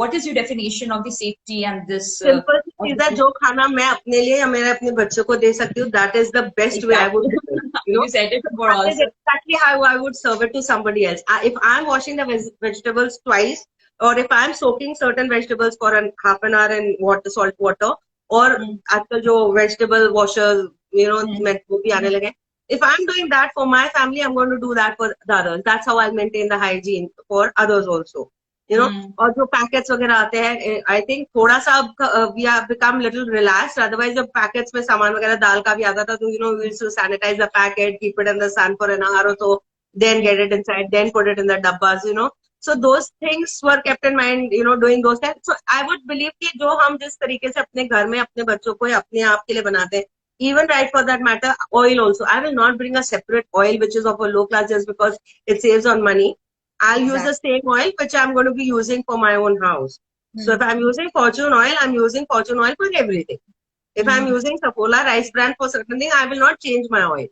what is your definition of the safety and this? Simple सी Of चीज है the जो खाना मैं अपने लिए या मेरे अपने बच्चों को दे सकती हूँ that is the best way I exactly. Would do You said it before that is also. exactly how I would serve it to somebody else. If I'm washing the vegetables twice, or if I'm soaking certain vegetables for half an hour in salt water, or आजकल जो vegetable washers, मैं वो भी आने लगे. If I'm doing that for my family, I'm going to do that for the others. That's how I'll maintain the hygiene for others also. और जो packets वगैरह आते हैं आई थिंक थोड़ा सा अब we have become little relax. Otherwise जब packets में सामान वगैरह दाल का भी आता था तो we used to sanitize the packet, keep it in the sun for an hour और so, then get it inside, then put it in the dabbas. So those things were kept in mind, doing those things. So I would believe कि जो हम जिस तरीके से अपने घर में अपने बच्चों को या अपने आप के लिए बनाते हैं, even right for that matter, oil also. I will not bring a separate oil which is of a low class just because it saves on money. I'll use the same oil which I'm going to be using for my own house. So if I'm using Fortune oil, I'm using Fortune oil for everything. If I'm using Saffola rice bran for certain thing, I will not change my oil.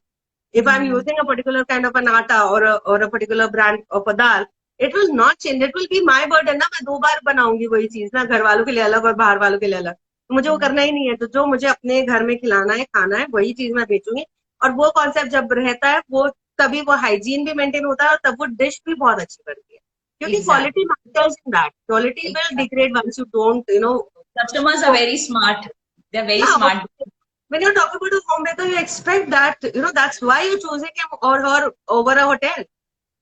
If I'm using a particular kind of an atta or a particular brand of a dal, it will not change. It will be my burden ना. मैं 2 बार बनाऊंगी वही चीज ना, घर वालों के लिए अलग और बाहर वालों के लिए अलग. तो मुझे वो करना ही नहीं है. तो जो मुझे अपने घर में खिलाना है, खाना है, वही चीज मैं बेचूंगी. और वो कॉन्सेप्ट जब रहता है वो तभी वो हाइजीन भी मेंटेन होता है और तब वो डिश भी बहुत अच्छी बनती है क्योंकि quality matters in that. Quality will degrade once you don't Customers are very smart. They're very smart. When you're talking about a home baker, you expect that, that's why you're choosing him or her over a hotel.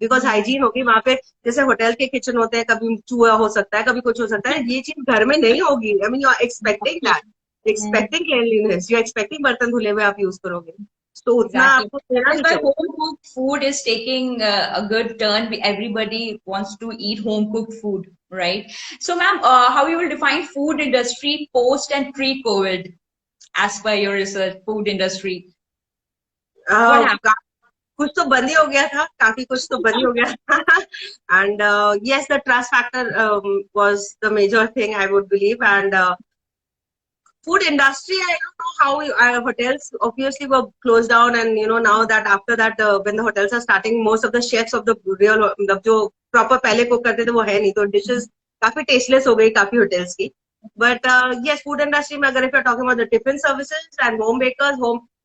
Because hygiene होगी वहां पे. जैसे hotel के kitchen होते हैं, कभी चूहा हो सकता है, कभी कुछ हो सकता है. ये चीज घर में नहीं होगी. I mean, you're expecting that. Expecting cleanliness. You're expecting बर्तन धुले हुए आप यूज करोगे. तो उतना आपको देना नहीं चाहिए. Home cooked food is taking a good turn. Everybody wants to eat home cooked food, right? So, ma'am, how you will define food industry post and pre-COVID, as per your research, food industry? What happened? कुछ तो बंद ही हो गया था, काफी कुछ तो बंद ही हो गया था. And yes, the trust factor was the major thing, I would believe. And food industry, I don't know how hotels obviously were closed down, and now that after that when the hotels are starting, most of the chefs of the real जो proper पहले cook करते थे वो है नहीं, तो dishes काफी tasteless हो गई काफी hotels की. But yes, food industry में अगर if you're talking about the tiffin services and home bakers,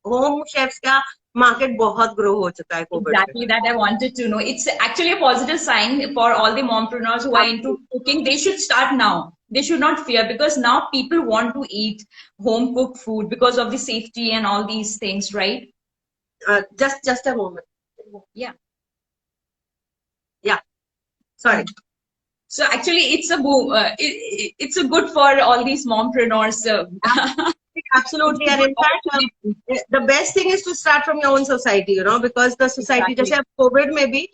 home chefs का market बहुत grow हो चुका है COVID. Exactly that I wanted to know. It's actually a positive sign for all the mompreneurs who are into cooking. They should start now. They should not fear because now people want to eat home cooked food because of the safety and all these things, right? Just a moment. Yeah. Yeah. Sorry. So actually, it's a boom. It's a good for all these mompreneurs. Absolutely, and in fact, the best thing is to start from your own society, because the society, जैसे अब COVID में भी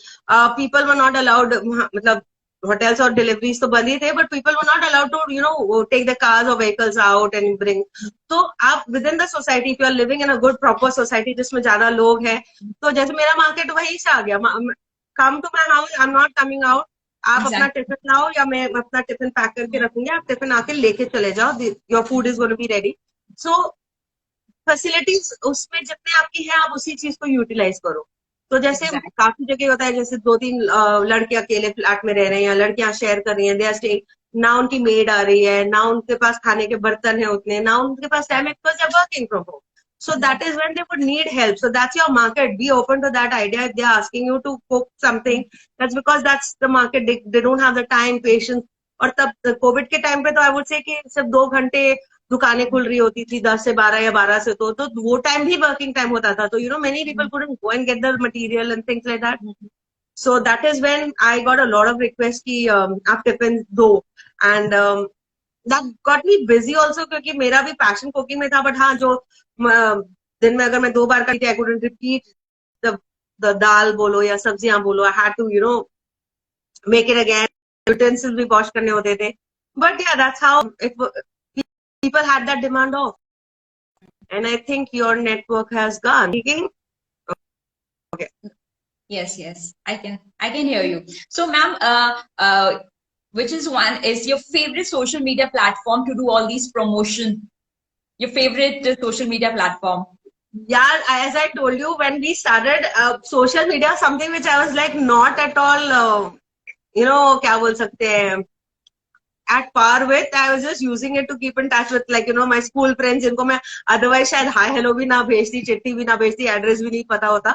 people were not allowed, मतलब hotels और deliveries तो बंद ही थे, but people were not allowed to, take the cars or vehicles out and bring. तो आप within the society, if you are living in a good proper society जिसमें ज्यादा लोग हैं, तो जैसे मेरा market वहीं से आ गया. Come to my house, I'm not coming out. आप अपना टिफिन लाओ या मैं अपना टिफिन पैक करके रखूंगी, आप टिफिन आके लेके चले जाओ. Your food is going to be ready. So facilities उसमें जितने आपकी है आप उसी चीज को यूटिलाइज करो. तो जैसे काफी जगह होता है जैसे 2-3 लड़के अकेले फ्लैट में रह रहे हैं या लड़कियां शेयर कर रही हैं, दे आर स्टेइंग, ना उनकी मेड आ रही है, ना उनके पास खाने के बर्तन है उतने, ना उनके पास टाइम है because they are working from home. So that is when they would need help. So that's your market. Be open to that idea. If they're asking you to cook something, that's because that's the market. They don't have the time, patience. और तब Covid के time पे तो आई would से कि सिर्फ 2 घंटे दुकानें खुल रही होती थी 10 से 12 या 12 से, तो वो टाइम भी वर्किंग टाइम होता था. तो many people couldn't go and get the material and things like that. So that is when I got a lot of requests कि आप टिफिन दो. And that got me busy also क्योंकि मेरा भी passion cooking में था. But हाँ, जो दिन में अगर मैं 2 बार करती, I couldn't repeat the दाल बोलो या सब्जियां बोलो. I had to make it again. Utensils भी वॉश करने होते थे. But yeah, that's how people had that demand of. And I think your network has gone. Okay. Yes, I can hear you. So, ma'am, which is your favorite social media platform to do all these promotion? Your favorite social media platform? Yeah, as I told you, when we started social media, something which I was like not at all, क्या बोल सकते हैं, at par with. I was just using it to keep in touch with my school friends जिनको मैं otherwise शायद hi hello भी ना भेजती, चिट्ठी भी ना भेजती, एड्रेस भी नहीं पता होता.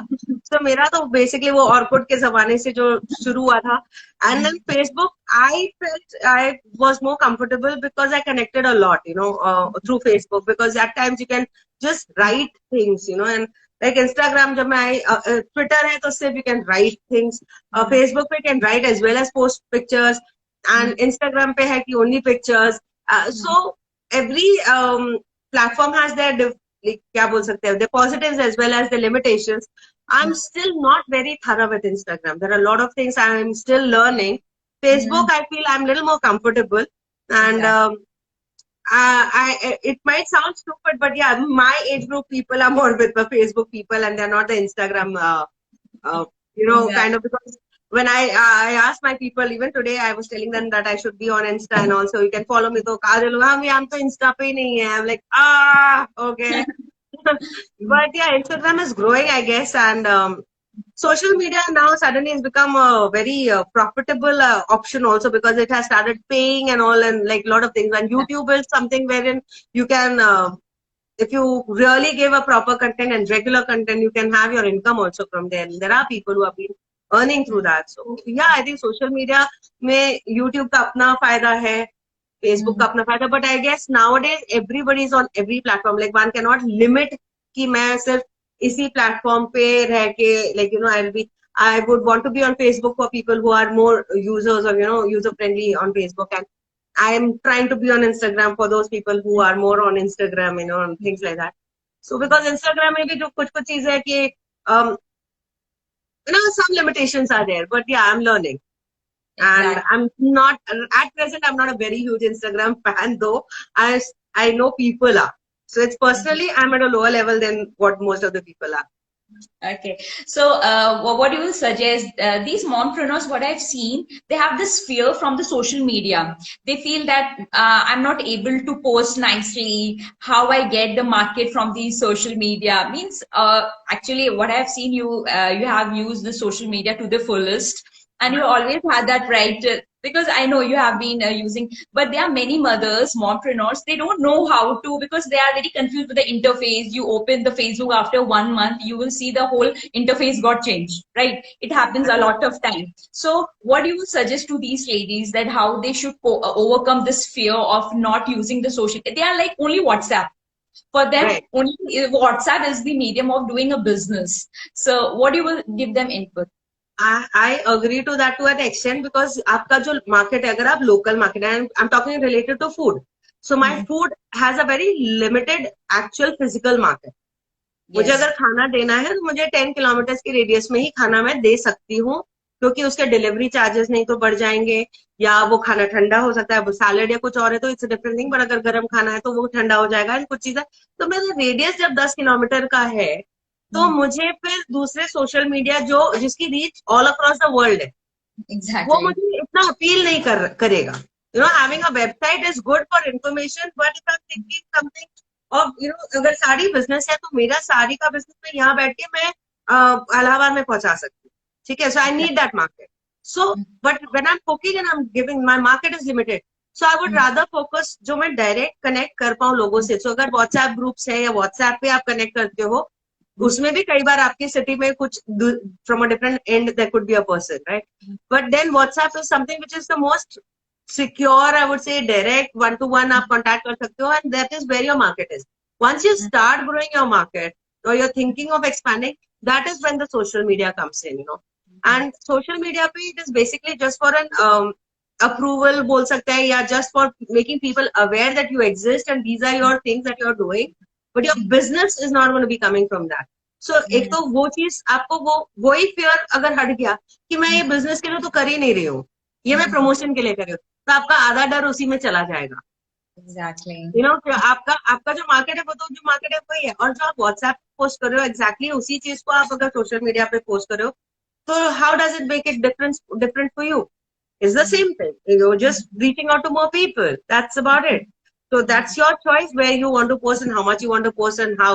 So मेरा तो basically वो ऑर्कुट के जमाने से जो शुरू हुआ था. And then Facebook, I felt I was more comfortable because I connected a lot, through Facebook, because at times you can just write things, and like Instagram, जब मैं Twitter है तो सिर्फ you can write things. Facebook पे can write as well as post pictures. And Instagram पे है कि only pictures. So every platform has their क्या बोल सकते हैं, the positives as well as the limitations. I'm still not very thorough with Instagram. There are a lot of things I'm still learning. Facebook, I feel I'm a little more comfortable. And it might sound stupid, but yeah, my age group people are more with the Facebook people, and they're not the Instagram, kind of, because when I asked my people, even today, I was telling them that I should be on Insta and also you can follow me. So Kajal, हम तो Insta पे नहीं है. I'm like, okay. But yeah, Instagram is growing, I guess, and social media now suddenly has become a very profitable option also, because it has started paying and all, and like a lot of things. And YouTube is something wherein you can, if you really give a proper content and regular content, you can have your income also from there. And there are people who have been earning through that. So yeah, I think social media में YouTube का अपना फायदा है, Facebook का अपना फायदा. But I guess nowadays everybody is on every platform. Like one cannot limit कि मैं सिर्फ इसी platform पे रह के I would want to be on Facebook for people who are more users or user friendly on Facebook, and I am trying to be on Instagram for those people who are more on Instagram, and things like that. So because Instagram में भी जो कुछ चीजें है कि some limitations are there, but yeah, I'm learning. And I'm not, at present, I'm not a very huge Instagram fan, though I know people are. So it's personally, I'm at a lower level than what most of the people are. Okay. So what do you suggest? These mompreneurs, what I've seen, they have this fear from the social media. They feel that I'm not able to post nicely. How I get the market from these social media means actually what I've seen, you have used the social media to the fullest. And you always had that right, because I know you have been using, but there are many mothers, mompreneurs, they don't know how to, because they are very confused with the interface. You open the Facebook after 1 month, you will see the whole interface got changed, right? It happens a lot of time. So what do you suggest to these ladies that how they should overcome this fear of not using the social? They are like only WhatsApp. For them, right. Only WhatsApp is the medium of doing a business. So what do you will give them input? I agree to that to an extent, because आपका जो market है, अगर आप local market है, I'm talking related to food. So my food has a very limited actual physical market. मुझे अगर खाना देना है तो मुझे 10 किलोमीटर के रेडियस में ही खाना मैं दे सकती हूँ, क्योंकि उसके डिलीवरी चार्जेस नहीं तो बढ़ जाएंगे, या वो खाना ठंडा हो सकता है, सैलेड या कुछ और है तो इट्स डिफरेंट थिंग. पर अगर गर्म खाना है तो वो ठंडा हो जाएगा. कुछ चीजें तो मेरा रेडियस जब 10 किलोमीटर का है, तो मुझे फिर दूसरे सोशल मीडिया जिसकी reach all across the world है, वो मुझे इतना अपील नहीं करेगा. Having a website is good for information, but if I am thinking something of अगर साड़ी बिजनेस है, तो मेरा साड़ी का बिजनेस में यहाँ बैठ के मैं इलाहाबाद में पहुंचा सकती हूँ. ठीक है, so I need that market. So but when I am cooking and I am giving, my market is limited. So I would rather focus जो मैं डायरेक्ट कनेक्ट कर पाऊँ लोगों से. सो अगर व्हाट्सएप ग्रुप्स है या व्हाट्सएप पे आप कनेक्ट करते हो, उसमें भी कई बार आपकी सिटी में कुछ from a different and there could be a person, right? But then WhatsApp is something which is the most secure, I would say. Direct one to one आप कॉन्टैक्ट कर सकते हो, and that is where your market is. Once you start growing your market or you're thinking of expanding, that is when the social media comes in, you know. And social media पे it is basically just for an approval बोल सकते हैं, या just for making people aware that you exist and these are your things that you're doing, but your business is not going to be coming from that. So एक तो वो चीज आपको वही fear अगर हट गया कि मैं ये business के लिए तो कर ही नहीं रही हूँ, ये मैं promotion के लिए कर रही हूँ, तो आपका आधा डर उसी में चला जाएगा. Exactly. You know, आपका जो मार्केट है वो तो जो मार्केट है वही है, और जो आप व्हाट्सएप पोस्ट कर रहे हो एग्जैक्टली उसी चीज को आप अगर सोशल मीडिया पे पोस्ट कर रहे हो, तो how does it make it different for you? Is the same thing, you just reaching out to more people, that's about it. So that's your choice where you want to post and how much you want to post and how.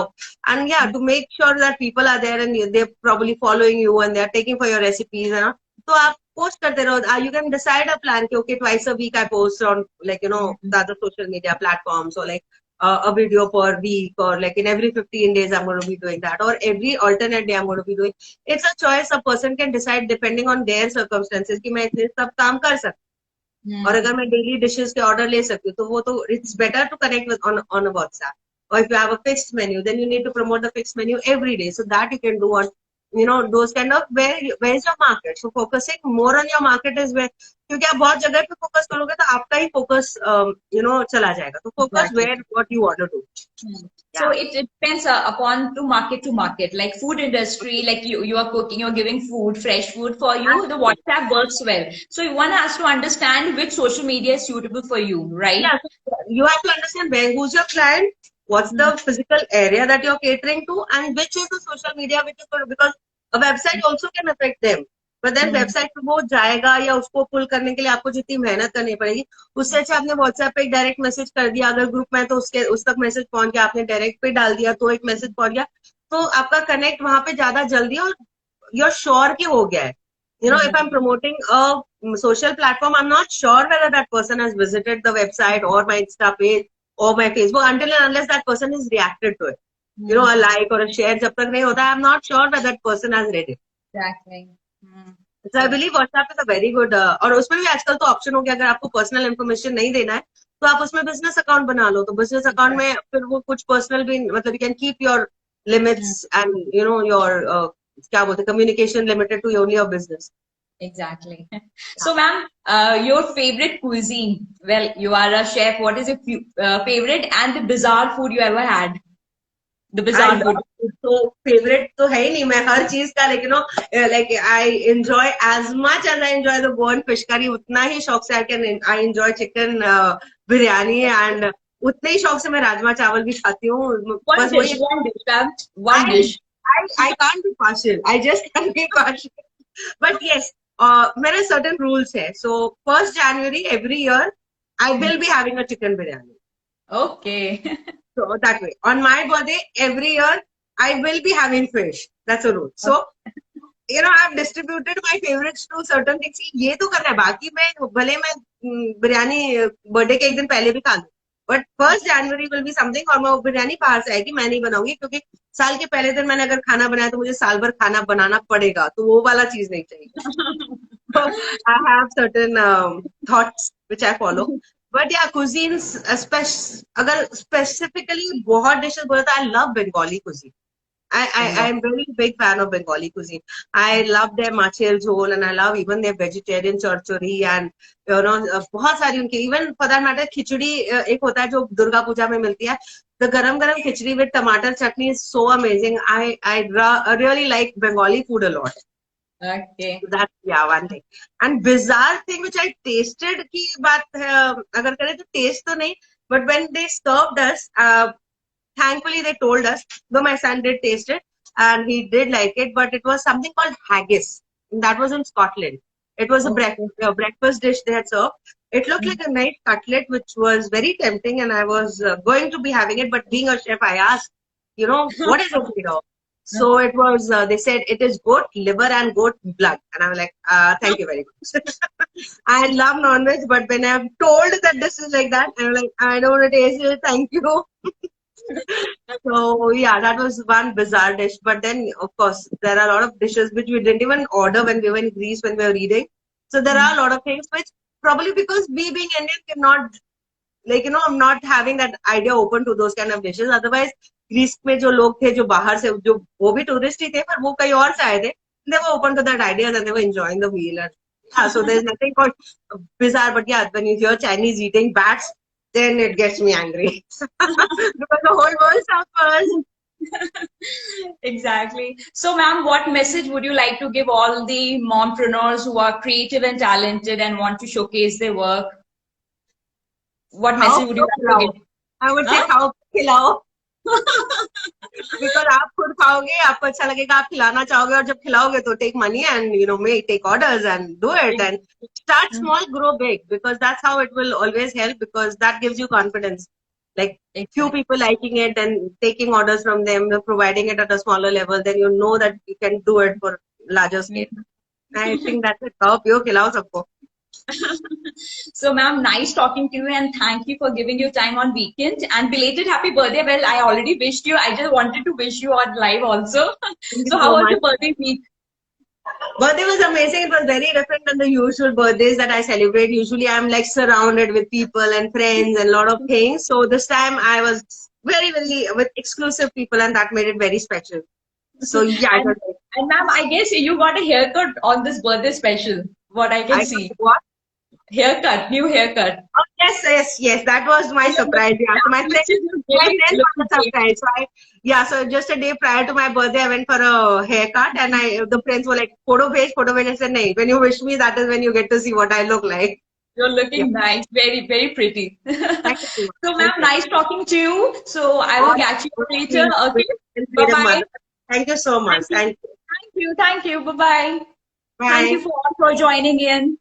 And yeah, to make sure that people are there and they're probably following you and they're taking for your recipes and all. So आप post करते रहो. You can decide a plan कि okay, twice a week I post on, like, you know, the other social media platforms, or like a video per week, or like in every 15 days I'm going to be doing that, or every alternate day I'm going to be doing. It's a choice a person can decide depending on their circumstances कि मैं इतने सब काम कर सकती हूँ. और अगर मैं डेली डिशेस के ऑर्डर ले सकती हूँ तो वो तो it's better to connect with on a WhatsApp. और if you have a fixed menu then you need to promote the fixed menu every day, so that you can do on, you know, those kind of where is your market. So focusing more on your market is where, क्योंकि आप बहुत जगह पे focus करोगे तो आपका ही focus you know चला जाएगा. तो focus where what you want to do. So it depends upon to market. Like food industry, like you are cooking, you're giving food, fresh food for you. The WhatsApp works well. So one has to understand which social media is suitable for you, right? Yeah, so you have to understand who's your client, what's the physical area that you're catering to, and which is the social media which is going to, because a website also can affect them. But then website पे वो जाएगा या उसको पुल करने के लिए आपको जितनी मेहनत करनी पड़ेगी, उससे अच्छा आपने व्हाट्सएप पे एक डायरेक्ट मैसेज कर दिया. अगर ग्रुप में तो उस तक मैसेज पहुंच गया, आपने डायरेक्ट पे डाल दिया तो एक मैसेज पहुंच गया, तो आपका कनेक्ट वहां पे ज्यादा जल्दी और you're sure कि हो गया है. You know, if I'm promoting a social platform, I'm not sure whether that person has visited the website or my Insta page or my Facebook until and unless that person has reacted to it. You know, a like or a share जब तक नहीं होता, I'm not sure that that person has read it. Exactly. So I believe WhatsApp is a very good. और उसमें भी आजकल तो option हो गया, अगर आपको पर्सनल इन्फॉर्मेशन नहीं देना है तो आप उसमें बिजनेस अकाउंट बना लो. तो बिजनेस अकाउंट में फिर वो कुछ पर्सनल भी, मतलब you can keep your limits and you know your क्या बोलते हैं, communication limited to only your business. Exactly. So, ma'am, your favorite cuisine? Well, you are a chef. What is your favorite and the bizarre food you ever had? The bizarre food. So favorite तो है ही नहीं, मैं हर चीज का, like, you know, like I enjoy as much as I enjoy the Goan fish curry, उतना ही शौक से I enjoy chicken biryani, and उतने ही शौक से मैं राजमा चावल भी खाती हूँ. One dish. I can't be partial. I just can't be partial. But yes, मेरे certain rules है. So 1st January every year, I will be having a chicken biryani. Okay. So that way, on my birthday every year, I will be having fish. That's a rule. So you know, I've distributed my favorites to certain things. ये तो करना है, बाकी मैं भले मैं biryani birthday के एक दिन पहले भी खा लूं, but 1st January will be something, और मैं वो बिरयानी बाहर से आएगी, मैं नहीं बनाऊंगी, क्योंकि साल के पहले दिन मैंने अगर खाना बनाया तो मुझे साल भर खाना बनाना पड़ेगा, तो वो वाला चीज नहीं चाहिए. So I have certain thoughts which I follow. But yeah, cuisines, अगर specifically बहुत dishes बोले तो I love Bengali cuisine. I'm very big fan of Bengali cuisine. I love their machel jhol, and I love even their vegetarian chorchori, and you know, बहुत सारी उनकी, even for that matter खिचड़ी एक होता है जो दुर्गा पूजा में मिलती है, the गरम गरम खिचड़ी with tomato chutney is so amazing. I really like Bengali food a lot. Okay. That's, yeah, one thing. And bizarre thing which I tasted की बात अगर करें तो taste तो नहीं, but when they served us, thankfully they told us, though my son did taste it and he did like it, but it was something called haggis. That was in Scotland. It was a breakfast dish they had served. It looked like a nice cutlet, which was very tempting, and I was going to be having it, but being a chef, I asked, you know, what is it, you know? So it was, they said it is goat liver and goat blood. And I'm like, thank you very much. I love non-veg, but when I'm told that this is like that, I'm like, I don't want to taste it. Thank you. So yeah, that was one bizarre dish. But then, of course, there are a lot of dishes which we didn't even order when we were in Greece when we were reading. So there are a lot of things which probably because we being Indian, we're not like, you know, I'm not having that idea open to those kind of dishes. Otherwise, Greece में जो लोग थे जो बाहर से जो वो भी टूरिस्ट ही थे पर वो कहीं और से आए थे, they were open to that ideas and they were enjoying the meal. And yeah, so there's nothing called bizarre, but yeah, when you hear Chinese eating bats, then it gets me angry because the whole world suffers. Exactly. So, ma'am, what message would you like to give all the mompreneurs who are creative and talented and want to showcase their work? What message would you like to give? I would say खाओ खिलाओ. Because आप खुद खाओगे आपको अच्छा लगेगा, आप खिलाना चाहोगे और जब खिलाओगे तो take money and you know take orders and do it and start small, grow big, because that's how it will always help, because that gives you confidence. Like few people liking it and taking orders from them, providing it at a smaller level, then you know that you can do it for larger scale. I think that's it. खाओ पियो खिलाओ सबको. So, ma'am, nice talking to you and thank you for giving your time on weekend. And belated happy birthday. Well, I already wished you. I just wanted to wish you on live also. So, how was your birthday week? Birthday was amazing. It was very different than the usual birthdays that I celebrate. Usually, I'm like surrounded with people and friends and a lot of things. So this time, I was very with exclusive people, and that made it very special. So yeah. And ma'am, I guess you got a haircut on this birthday special. What I can see. What? Haircut, new haircut. Oh, yes. That was my surprise. Yeah. So my friend was surprised. So so just a day prior to my birthday, I went for a haircut, and the friends were like, photo page. I said, no, when you wish me, that is when you get to see what I look like. You're looking nice, very, very pretty. So, ma'am, nice talking to you. So, I will catch you later. Okay. Bye-bye. Thank you so much. Thank you. Thank you. Bye-bye. Thank you for joining in.